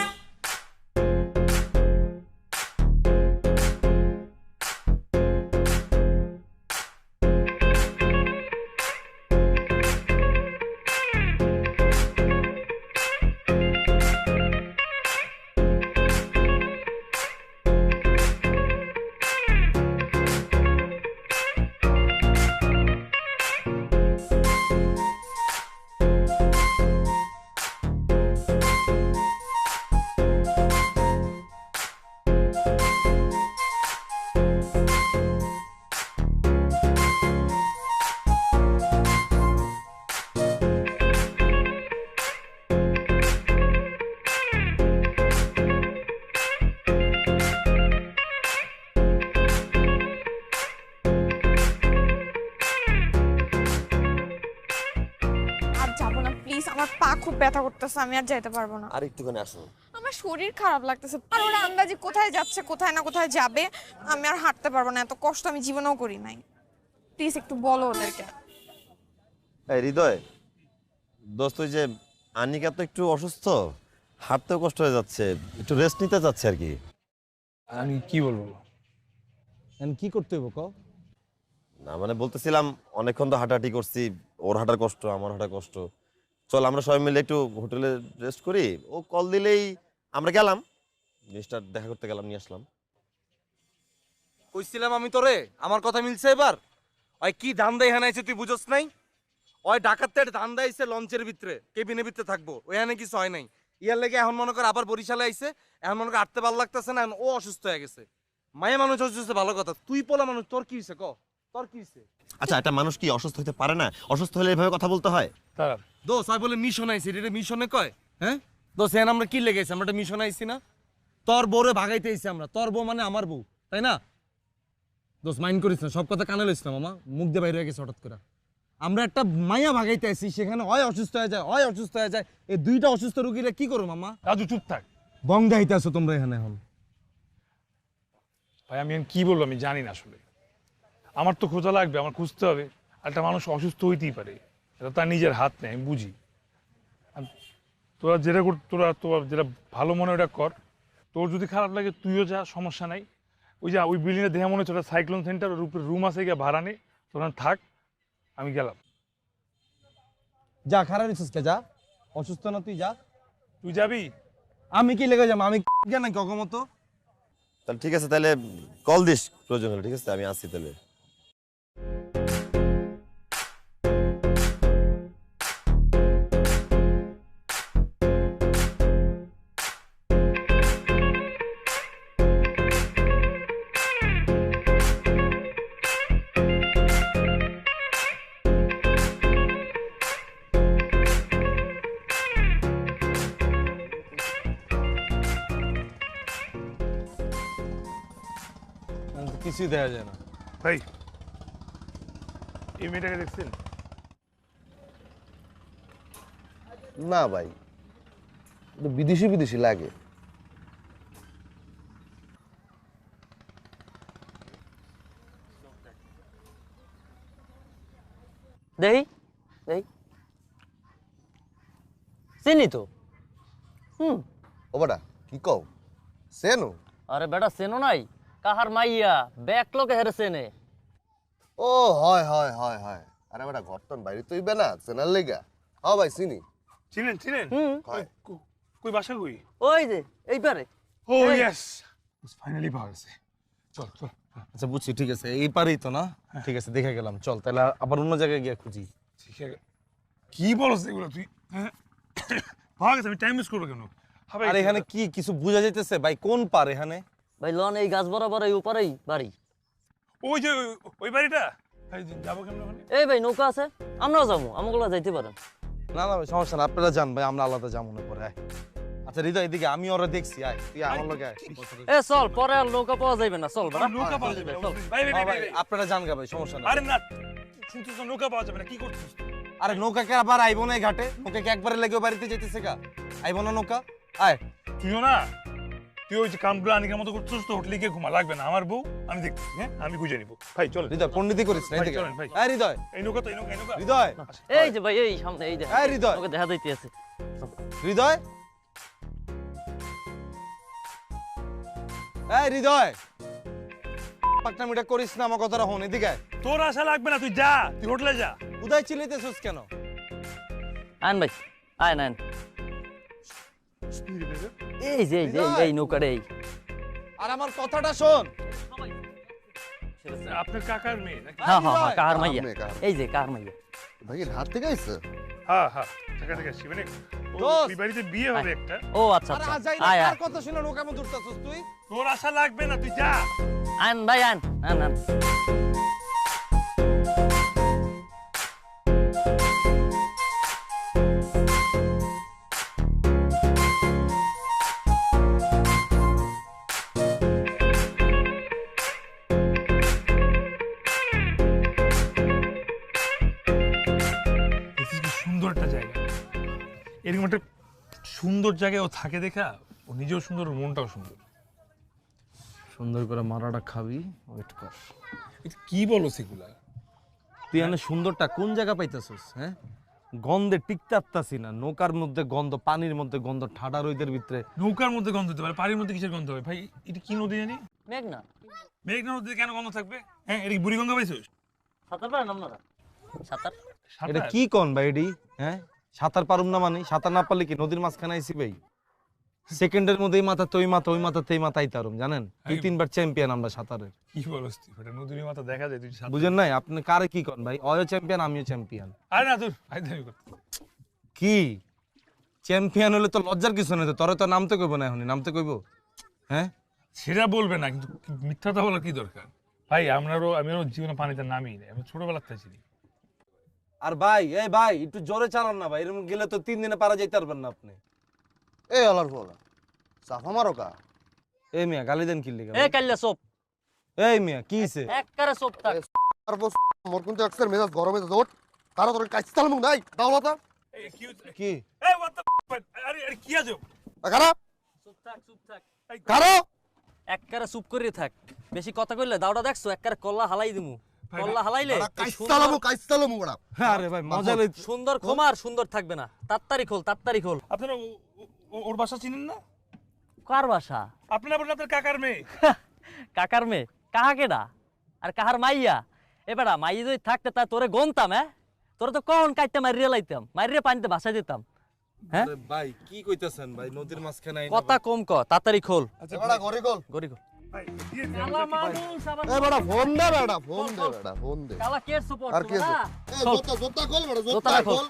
S6: আর যাবো না প্লিজ, আমার পা খুব ব্যথা করতেছে, আমি আর যাইতে পারবো না।
S4: আর একটুখানি আসো।
S6: আমার শরীর খারাপ লাগতেছে, আর ওরা আন্দাজি কোথায় যাচ্ছে কোথায় না কোথায় যাবে, আমি আর হাঁটতে পারবো না, এত কষ্ট আমি জীবনেও করি নাই। প্লিজ একটু বলো ওদেরকে।
S4: এই হৃদয় দোস্ত, ওই যে আনিকা তো একটু অসুস্থ, হাঁটতেও কষ্ট হয়ে যাচ্ছে, একটু রেস্ট নিতে যাচ্ছে আর কি।
S5: আমি কি বলবো, কি করতে হইব ক?
S4: না মানে বলতেছিলাম অনেকক্ষণ তো হাঁটাহাঁটি করছি, ওর হাঁটার কষ্ট আমার হাঁটার কষ্ট, চল আমরা সবাই মিলে একটু হোটেলে রেস্ট করি। ও কল দিলেই আমরা গেলাম, জিনিসটা দেখা করতে গেলাম, নিয়ে আসলাম।
S5: কইছিলাম আমি তোরে, আমার কথা মিলছে এবার? ওই কি ধান্দা এখানে আইছে তুই বুঝছ নাই? ওই ডাকাততে ধান্দা আইছে লঞ্চের ভিতরে, কেবিনের ভিতরে থাকবো, ওখানে কিছু হয় নাই। ইয়ার লেগে এখন মনে কর আবার বরিশালে আইছে, এখন মনে কর আটতে ভালো লাগতেছে না, এখন ও অসুস্থ হয়ে গেছে। মায়া মানুষ অসুস্থ ভালো কথা, তুই পোলা মানুষ, তোর কি হইছে ক? তোর কি হইছে?
S4: আচ্ছা একটা মানুষ কি অসুস্থ হতে পারে না? অসুস্থ হলে এভাবে কথা বলতে হয়?
S1: তারা
S5: দোষ হয় বলে মিশন আইছে, এটা মিশনে কয়? হ্যাঁ দোষ, এখন আমরা কি লেগেছি? আমরা একটা মিশন আইছি না? তোর বউরে ভাগাইতে আইছি আমরা, তোর বউ মানে আমার বউ, তাই না? দোষ মাইন্ড করিস না, সব কথা কানে লইস না মামা, মুখ দিয়ে বাইরে হয়ে গেছে হঠাৎ করে। আমরা একটা মায়া ভাগাইতে আইছি, সেখানে হয় অসুস্থ হয়ে যায়, হয় অসুস্থ হয়ে যায়। এই দুইটা অসুস্থ রুগীরা কি করো মামা?
S1: রাজু চুপ থাক
S5: বং দেখাইতে আছো তোমরা এখানে এখন।
S1: ভাই। আমি এখন কি বলবো আমি জানি না আসলে। আমার তো খোঁজা লাগবে, আমার খুঁজতে হবে। একটা মানুষ অসুস্থ হইতেই পারে, এটা তার নিজের হাত নেই, আমি বুঝি। তোরা যেটা তোরা যেটা ভালো মনে ওটা কর। তোর যদি খারাপ লাগে তুইও যা, সমস্যা নাই। ওই যে ওই বিল্ডিংয়ে দেখা মনে হচ্ছে ওটা সাইক্লোন সেন্টার, ওর উপরে রুম আছে, গিয়ে ভাড়া নে, তোরা থাক, আমি গেলাম।
S5: যা খারাপ হইছিস কে, যা, অসুস্থ না তুই যা।
S1: তুই যাবি?
S5: আমি কি লেগে যাবো? আমি কেন কখমত?
S4: তাহলে ঠিক আছে, তাহলে কল দিস প্রয়োজন হলে, ঠিক আছে আমি আসছি তাহলে।
S5: কিছুই দেখা যায় না।
S1: ভাই এই মেয়েটাকে দেখছেন?
S7: না ভাই, একটু বিদেশি বিদেশি লাগে।
S8: দেহি দেহি চিনি তো
S7: ও বেটা কি কও সেনু
S8: আরে বেটা চেনো নাই কাহার মাইয়া ব্যাক লোকে হেরে চেনে
S7: ও হয় হয় হয় হয় আরে বেটা ঘরটন বাইরে তো ইবে না চেনার লেগা হ্যাঁ ভাই চিনি
S1: চিনেন চিনেন
S7: হয়
S1: কই বাসা কই
S8: ওই যে এইবারে
S1: ও ইয়েস ফাইনালি পাওয়া গেছে চল চল
S5: আচ্ছা বুঝছি, ঠিক আছে, এই পারেই তো না? ঠিক আছে, দেখে গেলাম, চল তাহলে আবার অন্য জায়গায় গিয়ে খুঁজি।
S1: ঠিক আছে কি বলছ এগুলো তুই হ্যাঁ? পাওয়া গেছে আমি টাইম মিস করবো কেন
S5: আর এখানে কি কিছু বোঝা যাইতেছে ভাই? কোন পার এখানে?
S8: ভাই লন এই গাছ বরাবর এই উপরেই বাড়ি।
S1: ওই যে ওই বাড়িটা ভাই যাবো কেমন ওখানে?
S8: এই ভাই নৌকা আছে, আমরাও যাবো, আমগুলো যাইতে পারেন।
S5: না না ভাই সমস্যা না, আপনারা যান ভাই, আমরা আলাদা যাবো না পরে। আয় আচ্ছা হৃদয়, এদিকে আমি ওরা দেখছি, আয় তুই আমার লগে আয়।
S8: এ চল, পরে আর নৌকা পাওয়া যাবে না, চল বেটা।
S1: নৌকা পাওয়া যাবে না।
S8: চল।
S1: ভাই ভাই
S5: হ্যাঁ
S1: ভাই
S5: ভাই, আপনারা যান গা ভাই, সমস্যা না।
S1: আরে না শুনছিস তো নৌকা পাওয়া যাবে না, কি করছিস তুই?
S5: আরে নৌকা কে আবার আইবো না এই ঘাটে? নৌকা কে একবারে লেগে বাড়িতে যেতেছে কা? আইবো না নৌকা? আয়।
S1: তুইও না, তুই ওই যে কামগুলো আনিকার মতো করছিস তো, হোটেলে গিয়ে ঘুমা, লাগবে না আমার বউ, আমি দেখতেছি। হ্যাঁ আমি খুঁজে নিবো। ভাই চল
S5: হৃদয় পণ্ডিতি করিস না,
S1: ভাই,
S5: এদিকে
S1: চলেন, ভাই।
S5: আয় হৃদয়।
S1: এই নৌকা তো এই নৌকা এই নৌকা
S5: হৃদয়
S8: এই যে ভাই এই সামনে এই দেখ,
S5: এই হৃদয়।
S8: ওকে দেখা যাইতে আছে।
S5: হৃদয়, এই হৃদয়, পাকনামিটা করিস না, আমার কথাটা হন, এদিকে আয়।
S1: তোর আশা লাগবে না, তুই যা, তুই হোটেলে যা।
S5: উদয় চিল্লাইতেছিস কেন?
S8: আন ভাই আয় না, এই যে এই যে এই নৌকাটা এই।
S5: আর আমার কথাটা শোন।
S1: আপনার কাকার মেয়ে নাকি?
S8: হ্যাঁ হ্যাঁ হ্যাঁ, কার মাইয়া,
S7: মেয়ে, কার।
S8: এই যে কার মাইয়া।
S7: ভাই এর হাত থেকে আইছে
S1: হ্যাঁ হ্যাঁ টাকা টাকা আসছি মানে
S5: দোস্ত।
S1: ওই বাড়িতে বিয়ে হবে একটা।
S8: ও আচ্ছা
S5: আরে
S8: আচ্ছা,
S5: আজাই না,
S8: আয়
S5: কার
S8: আয়
S5: কথা শুনে নৌকা মধ্যে উঠতাছিস তুই?
S1: তোর আশা লাগবে না, তুই যা।
S8: আন ভাই আন আন আন।
S1: দেখিস কি সুন্দর একটা জায়গা, এরকম একটা সুন্দর জায়গায় ও থাকে দেখা ও নিজেও সুন্দর, ওর মনটাও সুন্দর।
S5: সুন্দর করে মারাটা খাবি, ওয়েট কর।
S1: এটা কি বলো সেগুলা?
S5: তুই এনে সুন্দরটা কোন জায়গা পাইতেছিস? হ্যাঁ, গন্ধে টিকতে পারতাছি না। নৌকার মধ্যে গন্ধ, পানির মধ্যে গন্ধ, ঠাডা রোদের ভিতরে।
S1: নৌকার মধ্যে গন্ধ হতে পারে, পানির মধ্যে কিসের গন্ধ হবে ভাই? এটা কি নদী জানি?
S8: মেঘনা
S1: মেঘনা নদীতে কেন গন্ধ থাকবে? হ্যাঁ এটা কি বুড়িগঙ্গা পাইছিস?
S8: সাঁতার পারেন আপনারা? সাঁতার
S5: এটা কি কোন ভাই এডি? হ্যাঁ, সাঁতার পারুম না মানে? সাঁতার না পারলে কি নদীর মাঝখানে আইছি ভাই? সেকেন্ডের মধ্যে এই মাথা তো ওই মাথা, ওই মাথা তো এই মাথা আইতারুম, জানেন? 2-3 বার চ্যাম্পিয়ন আমরা সাঁতারের।
S1: কি বলস তুই? ওটা নদীর মাথা দেখা যায়, তুই সাঁতার-
S5: বুঝেন নাই আপনি? কারে কি কোন ভাই? অয় চ্যাম্পিয়ন, আমিও চ্যাম্পিয়ন।
S1: আরে না তোর আইদামি করতে
S5: কি চ্যাম্পিয়ন হলে তো লজ্জার কিছু নেই তো? তোরে তো নামতে কইব না, এখনই নামতে কইব? হ্যাঁ,
S1: সেটা বলবে না, কিন্তু মিথ্যাটা বলার কি দরকার ভাই? আমিও জীবনে পানিতে নামি না, আমি ছোটবেলার থেকে চিনি।
S5: আর ভাই এই ভাই একটু জোরে চালান না ভাই, এরকম গেলে তো 3 দিনে পারা যাইতে পারবেন না আপনি।
S7: এই আলার বলা সাফা মারো কা
S5: এই মিয়া গালি দেন কি লিগা?
S8: এ কাল্লা সোপ
S5: এই মিয়া কি হইছে?
S8: একবারে সোপ থাক।
S7: আর বস মোর কিন্তু এক্সের মেজাজ গরমে ওঠ তারা তোর কাছে তাল মুখ নাই দাওলাতা
S1: এই কি হচ্ছে?
S5: কি
S1: এই what the আরে আরে কি আজব?
S7: খারাপ
S8: চুপ থাক চুপ থাক,
S7: খারাপ
S8: একবারে চুপ করে থাক। বেশি কথা কইলে দাওটা দেখছো, একবারে কল্লা হালাই দিমু। কল্লা হালাইলে
S7: কাইস্তালামু বড়া
S5: আরে ভাই মজা লই।
S8: সুন্দর খোমার সুন্দর থাকবে না। তাড়াতাড়ি খোল, তাড়াতাড়ি খোল।
S1: আপনারা ওর বাসা চিনেন না?
S8: কার বাসা?
S1: আপনারা বলেন আপনার কাকার মেয়ে।
S8: কাকার মেয়ে? কাহা কেডা? আর কাহার মাইয়া? এবারা মাইয়া যদি থাকতে তা তোরে গনতাম। হ্যাঁ, তোরে তো কখন কাটতে মারিয়ে লাইতাম, মারিয়ে পানিতে ভাসাই দিতাম। হ্যাঁ
S5: আরে ভাই কি কইতাছেন ভাই? নদীর মাঝখানে আইনা
S8: কথা কম ক, তাড়াতাড়ি খোল।
S1: আচ্ছা
S7: বড়া গরি গল
S8: গরি খোল।
S1: ভাই দিয়ে দে,
S8: কালা মানুষ আবার
S7: এ বড়া ফোন দে বড়া ফোন দে বড়া ফোন দে
S8: কালা কে সাপোর্ট
S7: আর কি
S8: করে না?
S7: এ জোতা জোতা কল বড়া
S8: জোতা
S7: জোতা
S8: খোল।
S7: কল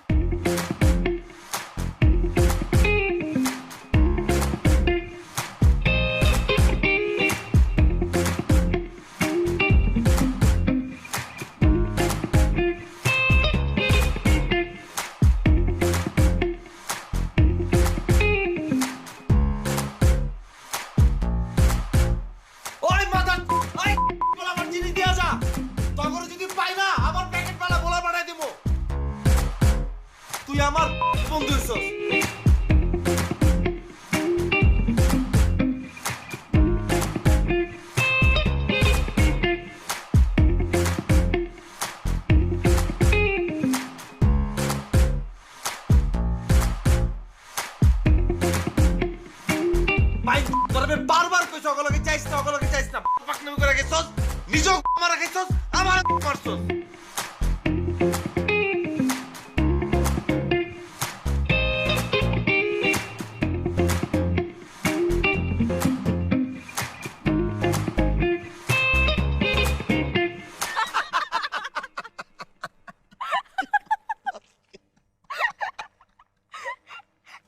S5: ওই মাথা ওই বলা আমার জিনিস দিয়া যা। তগর যদি পাই না আমার প্যাকেট বালা বলা বানাই দেব। তুই আমার বন্ধু হইছস।
S4: খাইছস আমার করছস।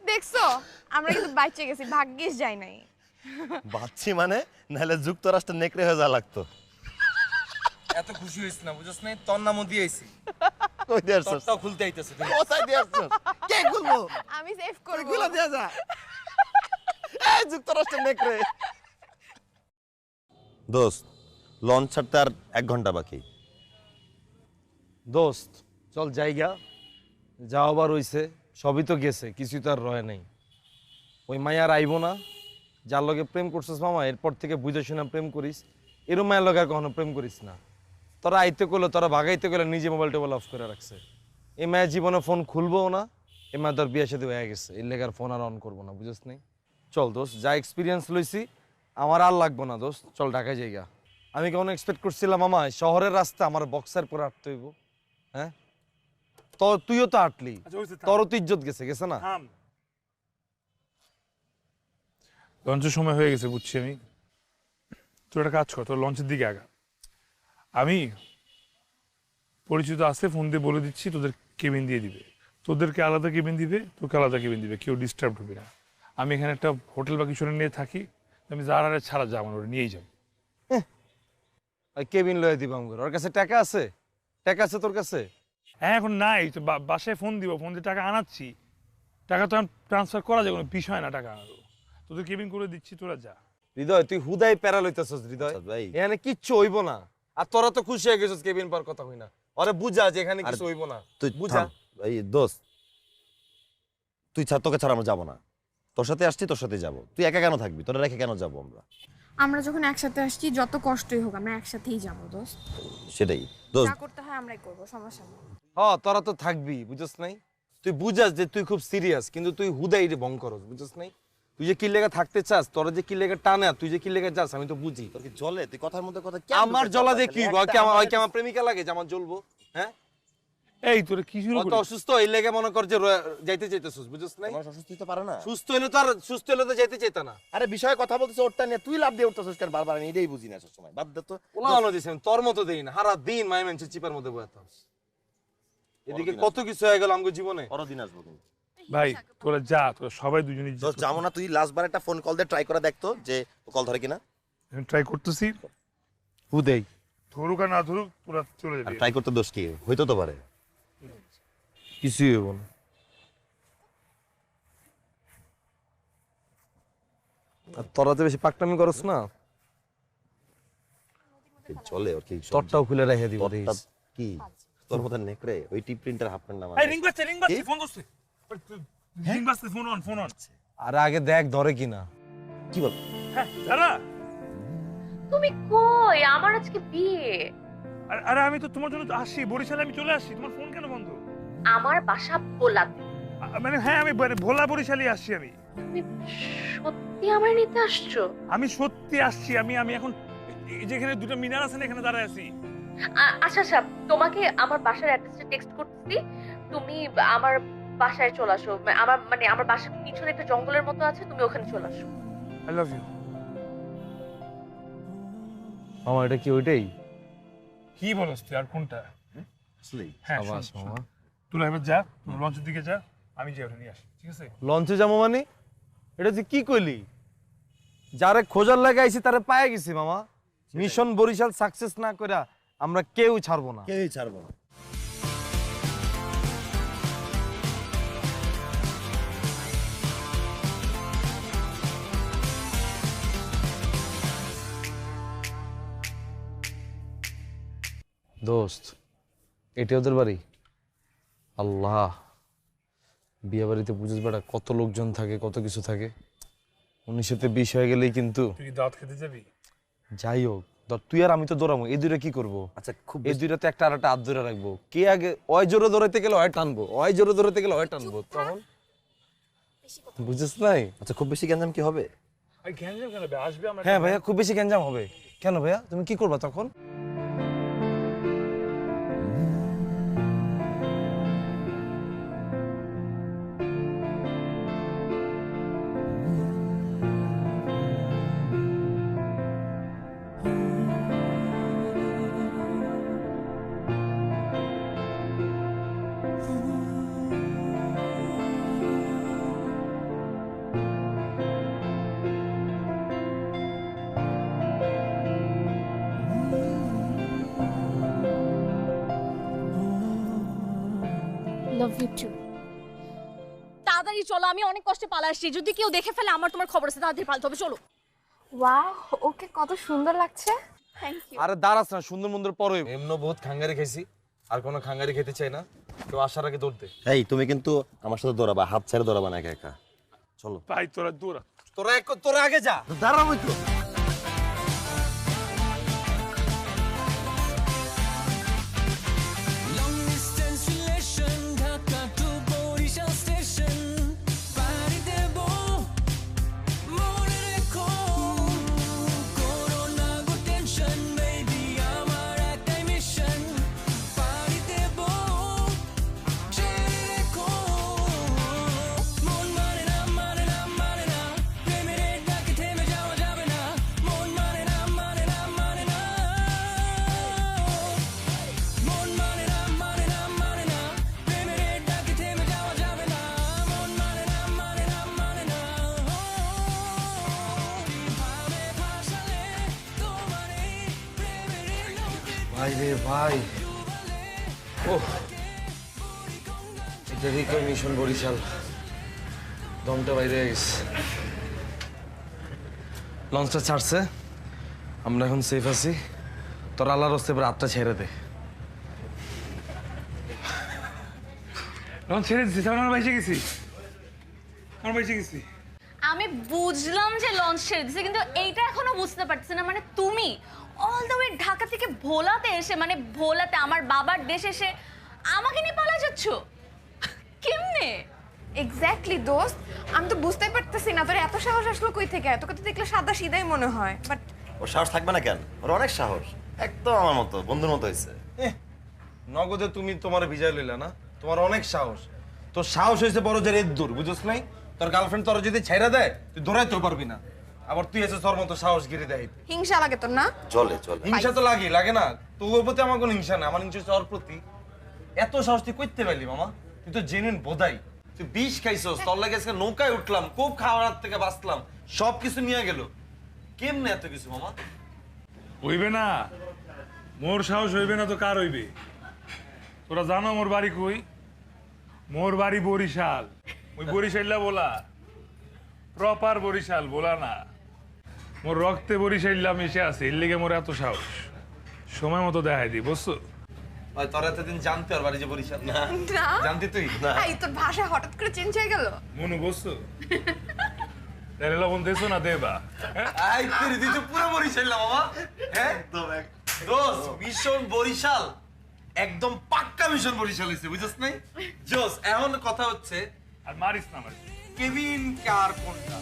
S6: দেখছো আমরা কিন্তু বাইচে গেছি, ভাগ্যিস যাই নাই।
S4: বাচ্চি মানে নাহলে যুক্তরাষ্ট্র নেকড়ে হয়ে যা লাগতো।
S5: এত খুশি হইছ না, বুঝছস না? তোর নামও দিয়েছি,
S4: কই দিয়ে আসছস?
S5: তোরটাও খুলতে আইতাছে।
S4: কোথায় দিয়ে আসছস? কে খুলবো?
S6: আমি সেভ করব।
S4: খুলে দিয়া যা। এই যুক্তরাষ্ট্র নেকড়ে। দোস্ত, লঞ্চ ছাড়তে আর 1 ঘন্টা বাকি।
S5: দোস্ত চল জায়গা যাও, আবার হইছে, সবই তো গেছে, কিছুই তো আর রয় নাই। ওই মায়ার আইব না, যার লগে প্রেম করছিস মামা, এরপর থেকে বুঝে শুনে প্রেম করিস। এরম মায়ের লগে আর কখনো প্রেম করিস না। তোরা আইতে করলো, তোরা ভাগাইতে গেলে নিজে মোবাইল টোবাইল অফ করে রাখছে। এই মায়ের জীবনে ফোন খুলবো না, এই মায়ের তোর বিয়ে সাথে হয়ে গেছে, এর লেগে আর ফোন আর অন করবো না, বুঝিস নাই? চল দোস্ত, যা এক্সপিরিয়েন্স লইছি আমার আর লাগবো না দোস্ত, চল ঢাকায় জায়গা। আমি কেমন এক্সপেক্ট করছিলাম মামা শহরের রাস্তা আমার বক্সার পরে হাঁটতে হইব? হ্যাঁ, তুইও তো হাঁটলি, তোরও তো ইজ্জত গেছে, গেছে না?
S1: লঞ্চের সময় হয়ে গেছে, বুঝছি আমি। তোর একটা কাজ কর, তোর লঞ্চের দিকে আগা। আমি পরিচিত আছে, ফোন দিয়ে বলে দিচ্ছি তোদের কেবিন দিয়ে দিবে, তোদেরকে আলাদা কেবিন দিবে, তোকে আলাদা কেবিন দিবে, কেউ ডিস্টার্ব হবে না। আমি এখানে একটা হোটেল বা কিছু নিয়ে থাকি, আমি যার আরে ছাড়া যাবো না, ওটা নিয়েই যাবো।
S5: কেবিন লয়ে দিবাম করে, ওর কাছে টাকা আছে? টাকা আছে তোর কাছে?
S1: হ্যাঁ, এখন নাই তো, বাসায় ফোন দিব, ফোন দিয়ে টাকা আনাচ্ছি। টাকা তো ট্রান্সফার করা যায়, কোনো বিষয় না টাকা আনারও। তোদের কেবিন করে দিচ্ছি, তোরা যা।
S5: হৃদয় তুই হুদাই প্যারা লইতেছস হৃদয়,
S4: আচ্ছা ভাই,
S5: এখানে কিচ্ছু হইব না। আর তোরা তো খুশি হয়ে গেছিস কেবিন পার কথা হই না, আরে বুঝা যে এখানে কিছু হইব না,
S4: তুই
S5: বুঝা।
S4: বুঝা এই দোস্ত, তুই ছাড়, তোকে ছাড়া আমরা যাবো না। তোর সাথে আসছি, তোর সাথে যাবো। তুই একা কেন থাকবি? তোরা রেখে কেন যাবো আমরা?
S6: আমরা যখন একসাথে আসছি, যত কষ্টই হোক আমরা একসাথেই যাবো দোস্ত।
S4: সেটাই দোস্ত।
S6: যা করতে হয় আমরাই করবো, সমস্যা নেই।
S5: তোরা তো থাকবি, বুঝছ নাই? তুই বুঝাস যে তুই খুব সিরিয়াস, কিন্তু তুই হুদাই ভং করস, বুঝছ নাই? তুই যে কি লেগে থাকতে চাস, তোরা যে কি লেগে টানে, আর তুই যে কি লেগে যাস, আমি তো বুঝি।
S4: তোর কি জলে? তুই কথার মধ্যে কথা
S5: আমার জ্বলা দিয়ে কি হয়? কি আমার প্রেমিকা লাগে যে আমার জ্বলবো? হ্যাঁ,
S1: এই তোরা কি শুরু
S5: অত
S1: করছিস?
S5: অসুস্থ এই লেগে মনে কর যে যাইতে চাইতেছিস, বুঝছ নাই?
S4: আমার অসুস্থ হতে পারে না।
S5: সুস্থ হইলে তো আর সুস্থ হইলে তো যাইতে চাইতা না।
S4: আরে বিষয়ে কথা বলতেছ, ওরটা নিয়ে তুই লাভ দিয়ে উঠতেছিস কেন বারবার? আমি এটাই বুঝি না সব সময়। বাদ দে তো।
S5: ওলানো দিছেন তোর মতো দেই না, সারা দিন মাই মেনছে চিপার মধ্যে বয়াতাম। এদিকে কত কিছু হয়ে গেল আমার জীবনে।
S4: পরের দিন আসবো কিন্তু।
S1: ভাই তোরা যা, তোরা সবাই দুজনেই
S4: দোস্ত যাবো না? তুই লাস্ট বার একটা ফোন কল দিয়ে ট্রাই করে দেখতো যে কল ধরে কিনা।
S1: ট্রাই করতেছি,
S5: হুদেই
S1: ধরুক আর না ধরুক, তোরা চলে যাবি।
S4: ট্রাই করতে দোষ কি? হইতো তো পারে।
S5: কিছুই হইব না। আর তোরা তো বেশি পাকটামি করস না,
S4: চলে ওর কি?
S5: তোরটাও খুলে রেখে দিব।
S4: তোরটা কি তোর মতো নেকড়ে? ওই টিপ প্রিন্টার হাফ প্যান্ট নামা।
S1: এই রিং বাজছে, ফোন করছে। রিং বাজছে, ফোন অন, ফোন অন।
S5: আর আগে দেখ ধরে কিনা।
S4: কি বল?
S1: হ্যাঁ, যারা
S2: তুমি কই? আমার আজকে বিয়ে।
S1: আরে আমি তো তোমার জন্য আসি, বরিশালে আমি চলে আসছি। তোমার ফোন কেন বন্ধ?
S2: আমার বাসা ভোলাতে।
S1: মানে হ্যাঁ, আমি ভোলা বরিশালে আসছি। আমি
S2: তুমি সত্যি আমার নিতে আসছো?
S1: আমি সত্যি আসছি। আমি এখন এই যেখানে দুটো মিনার আছে না, এখানে দাঁড়ায় আছি।
S2: আচ্ছা আচ্ছা, তোমাকে আমার বাসার অ্যাড্রেসটা টেক্সট করতেছি, তুমি আমার বাসায় চলে আসো। আমার বাসার পিছনে একটা জঙ্গলের মতো আছে, তুমি ওখানে চলে আসো।
S1: I love you.
S5: মামা এটা কি ওইটাই?
S1: কি বলছ তুই? আর কোনটা?
S4: আসলেই
S1: হ্যাঁ,
S5: আবাস মামা।
S1: তুই এবার যা, তুই লঞ্চের দিকে যা, আমি যাই ওটা নিয়ে আসি, ঠিক আছে?
S5: লঞ্চে যাবো মানে? এটা তুই কি কইলি? যারে খোঁজার লাগে আইছি তারে পায়ে গেছি মামা। মিশন বরিশাল সাকসেস না কইরা আমরা কেউ ছাড়বো না।
S4: কেউই ছাড়বো না।
S5: দোস্ত এটা ওদের বাড়ি? আল্লাহ, বিয়ে বাড়িতে বুঝিস বেটা কত লোকজন থাকে, কত কিছু থাকে। 1920 হয়ে গেলেই কিন্তু।
S1: তুই কি দাওয়াত খেতে যাবি?
S5: যাই হোক, ধর তুই আর আমি তো দৌড়াবো, এই দুইটা কি করবো?
S4: আচ্ছা খুব
S5: এই দুইটাতে একটা আর একটা হাত ধরে রাখবো। কে আগে ওই জোরে দৌড়াইতে গেলে হয় টানবো, ওই জোরে দৌড়াইতে গেলে হয় টানবো, তখন বুঝিস নাই?
S4: আচ্ছা খুব বেশি গ্যাঞ্জাম কি হবে?
S1: আই গ্যাঞ্জাম কেন? আসবে আমরা।
S5: হ্যাঁ ভাইয়া, খুব বেশি গ্যাঞ্জাম হবে কেন ভাইয়া? তুমি কি করবা তখন?
S2: Love you too. তাড়াতাড়ি চলো, আমি অনেক কষ্টে পালা আসছি, যদি কেউ দেখে ফেলে আমার তোমার খবর আছে, তাড়াতাড়ি পালতে হবে, চলো।
S6: ওয়াও, ওকে কত সুন্দর লাগছে। Thank you.
S5: আরে দাঁড়াস না, সুন্দর মন্দর পরে এমন বহুত খাঙ্গারি খাইছি, আর কোনো খাঙ্গারি খেতে চাই না। কেউ আসার আগে দৌড় দে।
S4: এই তুমি কিন্তু আমার সাথে দৌড়াবা, হাত ছেড়ে দৌড়াবা না একা একা। চলো
S1: ভাই তোরা দৌড়া।
S5: তোরা আগে যা।
S4: দাঁড়াবো তো।
S5: ভাই রে ভাই, ও এটারই কই মিশন বরিশাল। দমটা বাইরে গেছে। লঞ্চটা ছাড়ছে, আমরা এখন সেফ আছি। তোর আল্লাহর হস্তে এবার হাতটা ছেড়ে দে।
S1: লঞ্চ ছেড়ে দিচ্ছি, আমার বাইসে গেছি, আমার বাইসে গেছি।
S2: আমি বুঝলাম যে লঞ্চ ছেড়ে দিছে, কিন্তু এইটা এখনো বুঝতে পারছি না, মানে তুমি অল দ্য ওয়ে ঢাকা থেকে ভোলাতে এসে, মানে ভোলাতে আমার বাবার দেশে এসে আমাকে নিয়ে পালা যাচ্ছ কেমনে?
S6: এক্স্যাক্টলি দোস্ত, আমি তো বুঝতেই পারতেছি না তোর এত সাহস আসলো কই থেকে। তোকে তো দেখলে সাদা সিধাই মনে হয়, বাট
S4: ওর সাহস থাকবে না কেন? ওর অনেক সাহস, একদম আমার মতো বন্ধুর মতো হয়েছে।
S5: নগদে তুমি তোমার ভিজাই লইলা না, তোমার অনেক সাহস। তোর সাহস হয়েছে বড় যে দূর, বুঝছ নাই? তোর গার্লফ্রেন্ড তোর যদি ছেড়ে দেয় তুই দৌড়াইতেও পারবি না, আবার তুই এসে তোর মতো সাহস গিরি দেয়।
S6: হিংসা লাগে তোর না?
S4: চলে চলে।
S5: হিংসা তো লাগে না? তোর প্রতি আমার কোনো হিংসা না, আমার হিংসা হচ্ছে ওর প্রতি। এত সাহস তুই করতে পারলি মামা? তুই তো জেনুইন বোধাই। তুই বিষ খাইছস, তোর লাগে আজকে নৌকায় উঠলাম, খুব খাওয়ার থেকে বাঁচলাম, সবকিছু নিয়ে গেল। কেমনে এত কিছু মামা?
S1: হইবে না, মোর সাহস হইবে না তো কার হইবে? তোরা জানো মোর বাড়ি কই? মোর বাড়ি বরিশাল। ওই বরিশাল্লা বলা, প্রপার বরিশাল বলা না। মোর রক্তে বরিশাল্লা মিশে আছে, এর লেগে মোর এত সাহস। সময় মতো দেখাই দি, বুঝছো?
S5: ভাই তোর এতদিন জানতে আর বাড়ি যে বরিশাল না?
S6: না
S5: জানতি তুই?
S6: এই তোর ভাষা হঠাৎ করে চেঞ্জ হয়ে গেল।
S1: মনু বুঝছো? তাহলে লবণ দেছো না দেবা?
S5: আই তুই তুই তো পুরো বরিশাল না মামা। হ্যাঁ দোস্ত, মিশন বরিশাল একদম পাক্কা মিশন বরিশাল হইছে, বুঝছস নাই? জোস, এখন কথা হচ্ছে
S1: আর মারিস না মারিস।
S5: কেভিন কার কোনটা?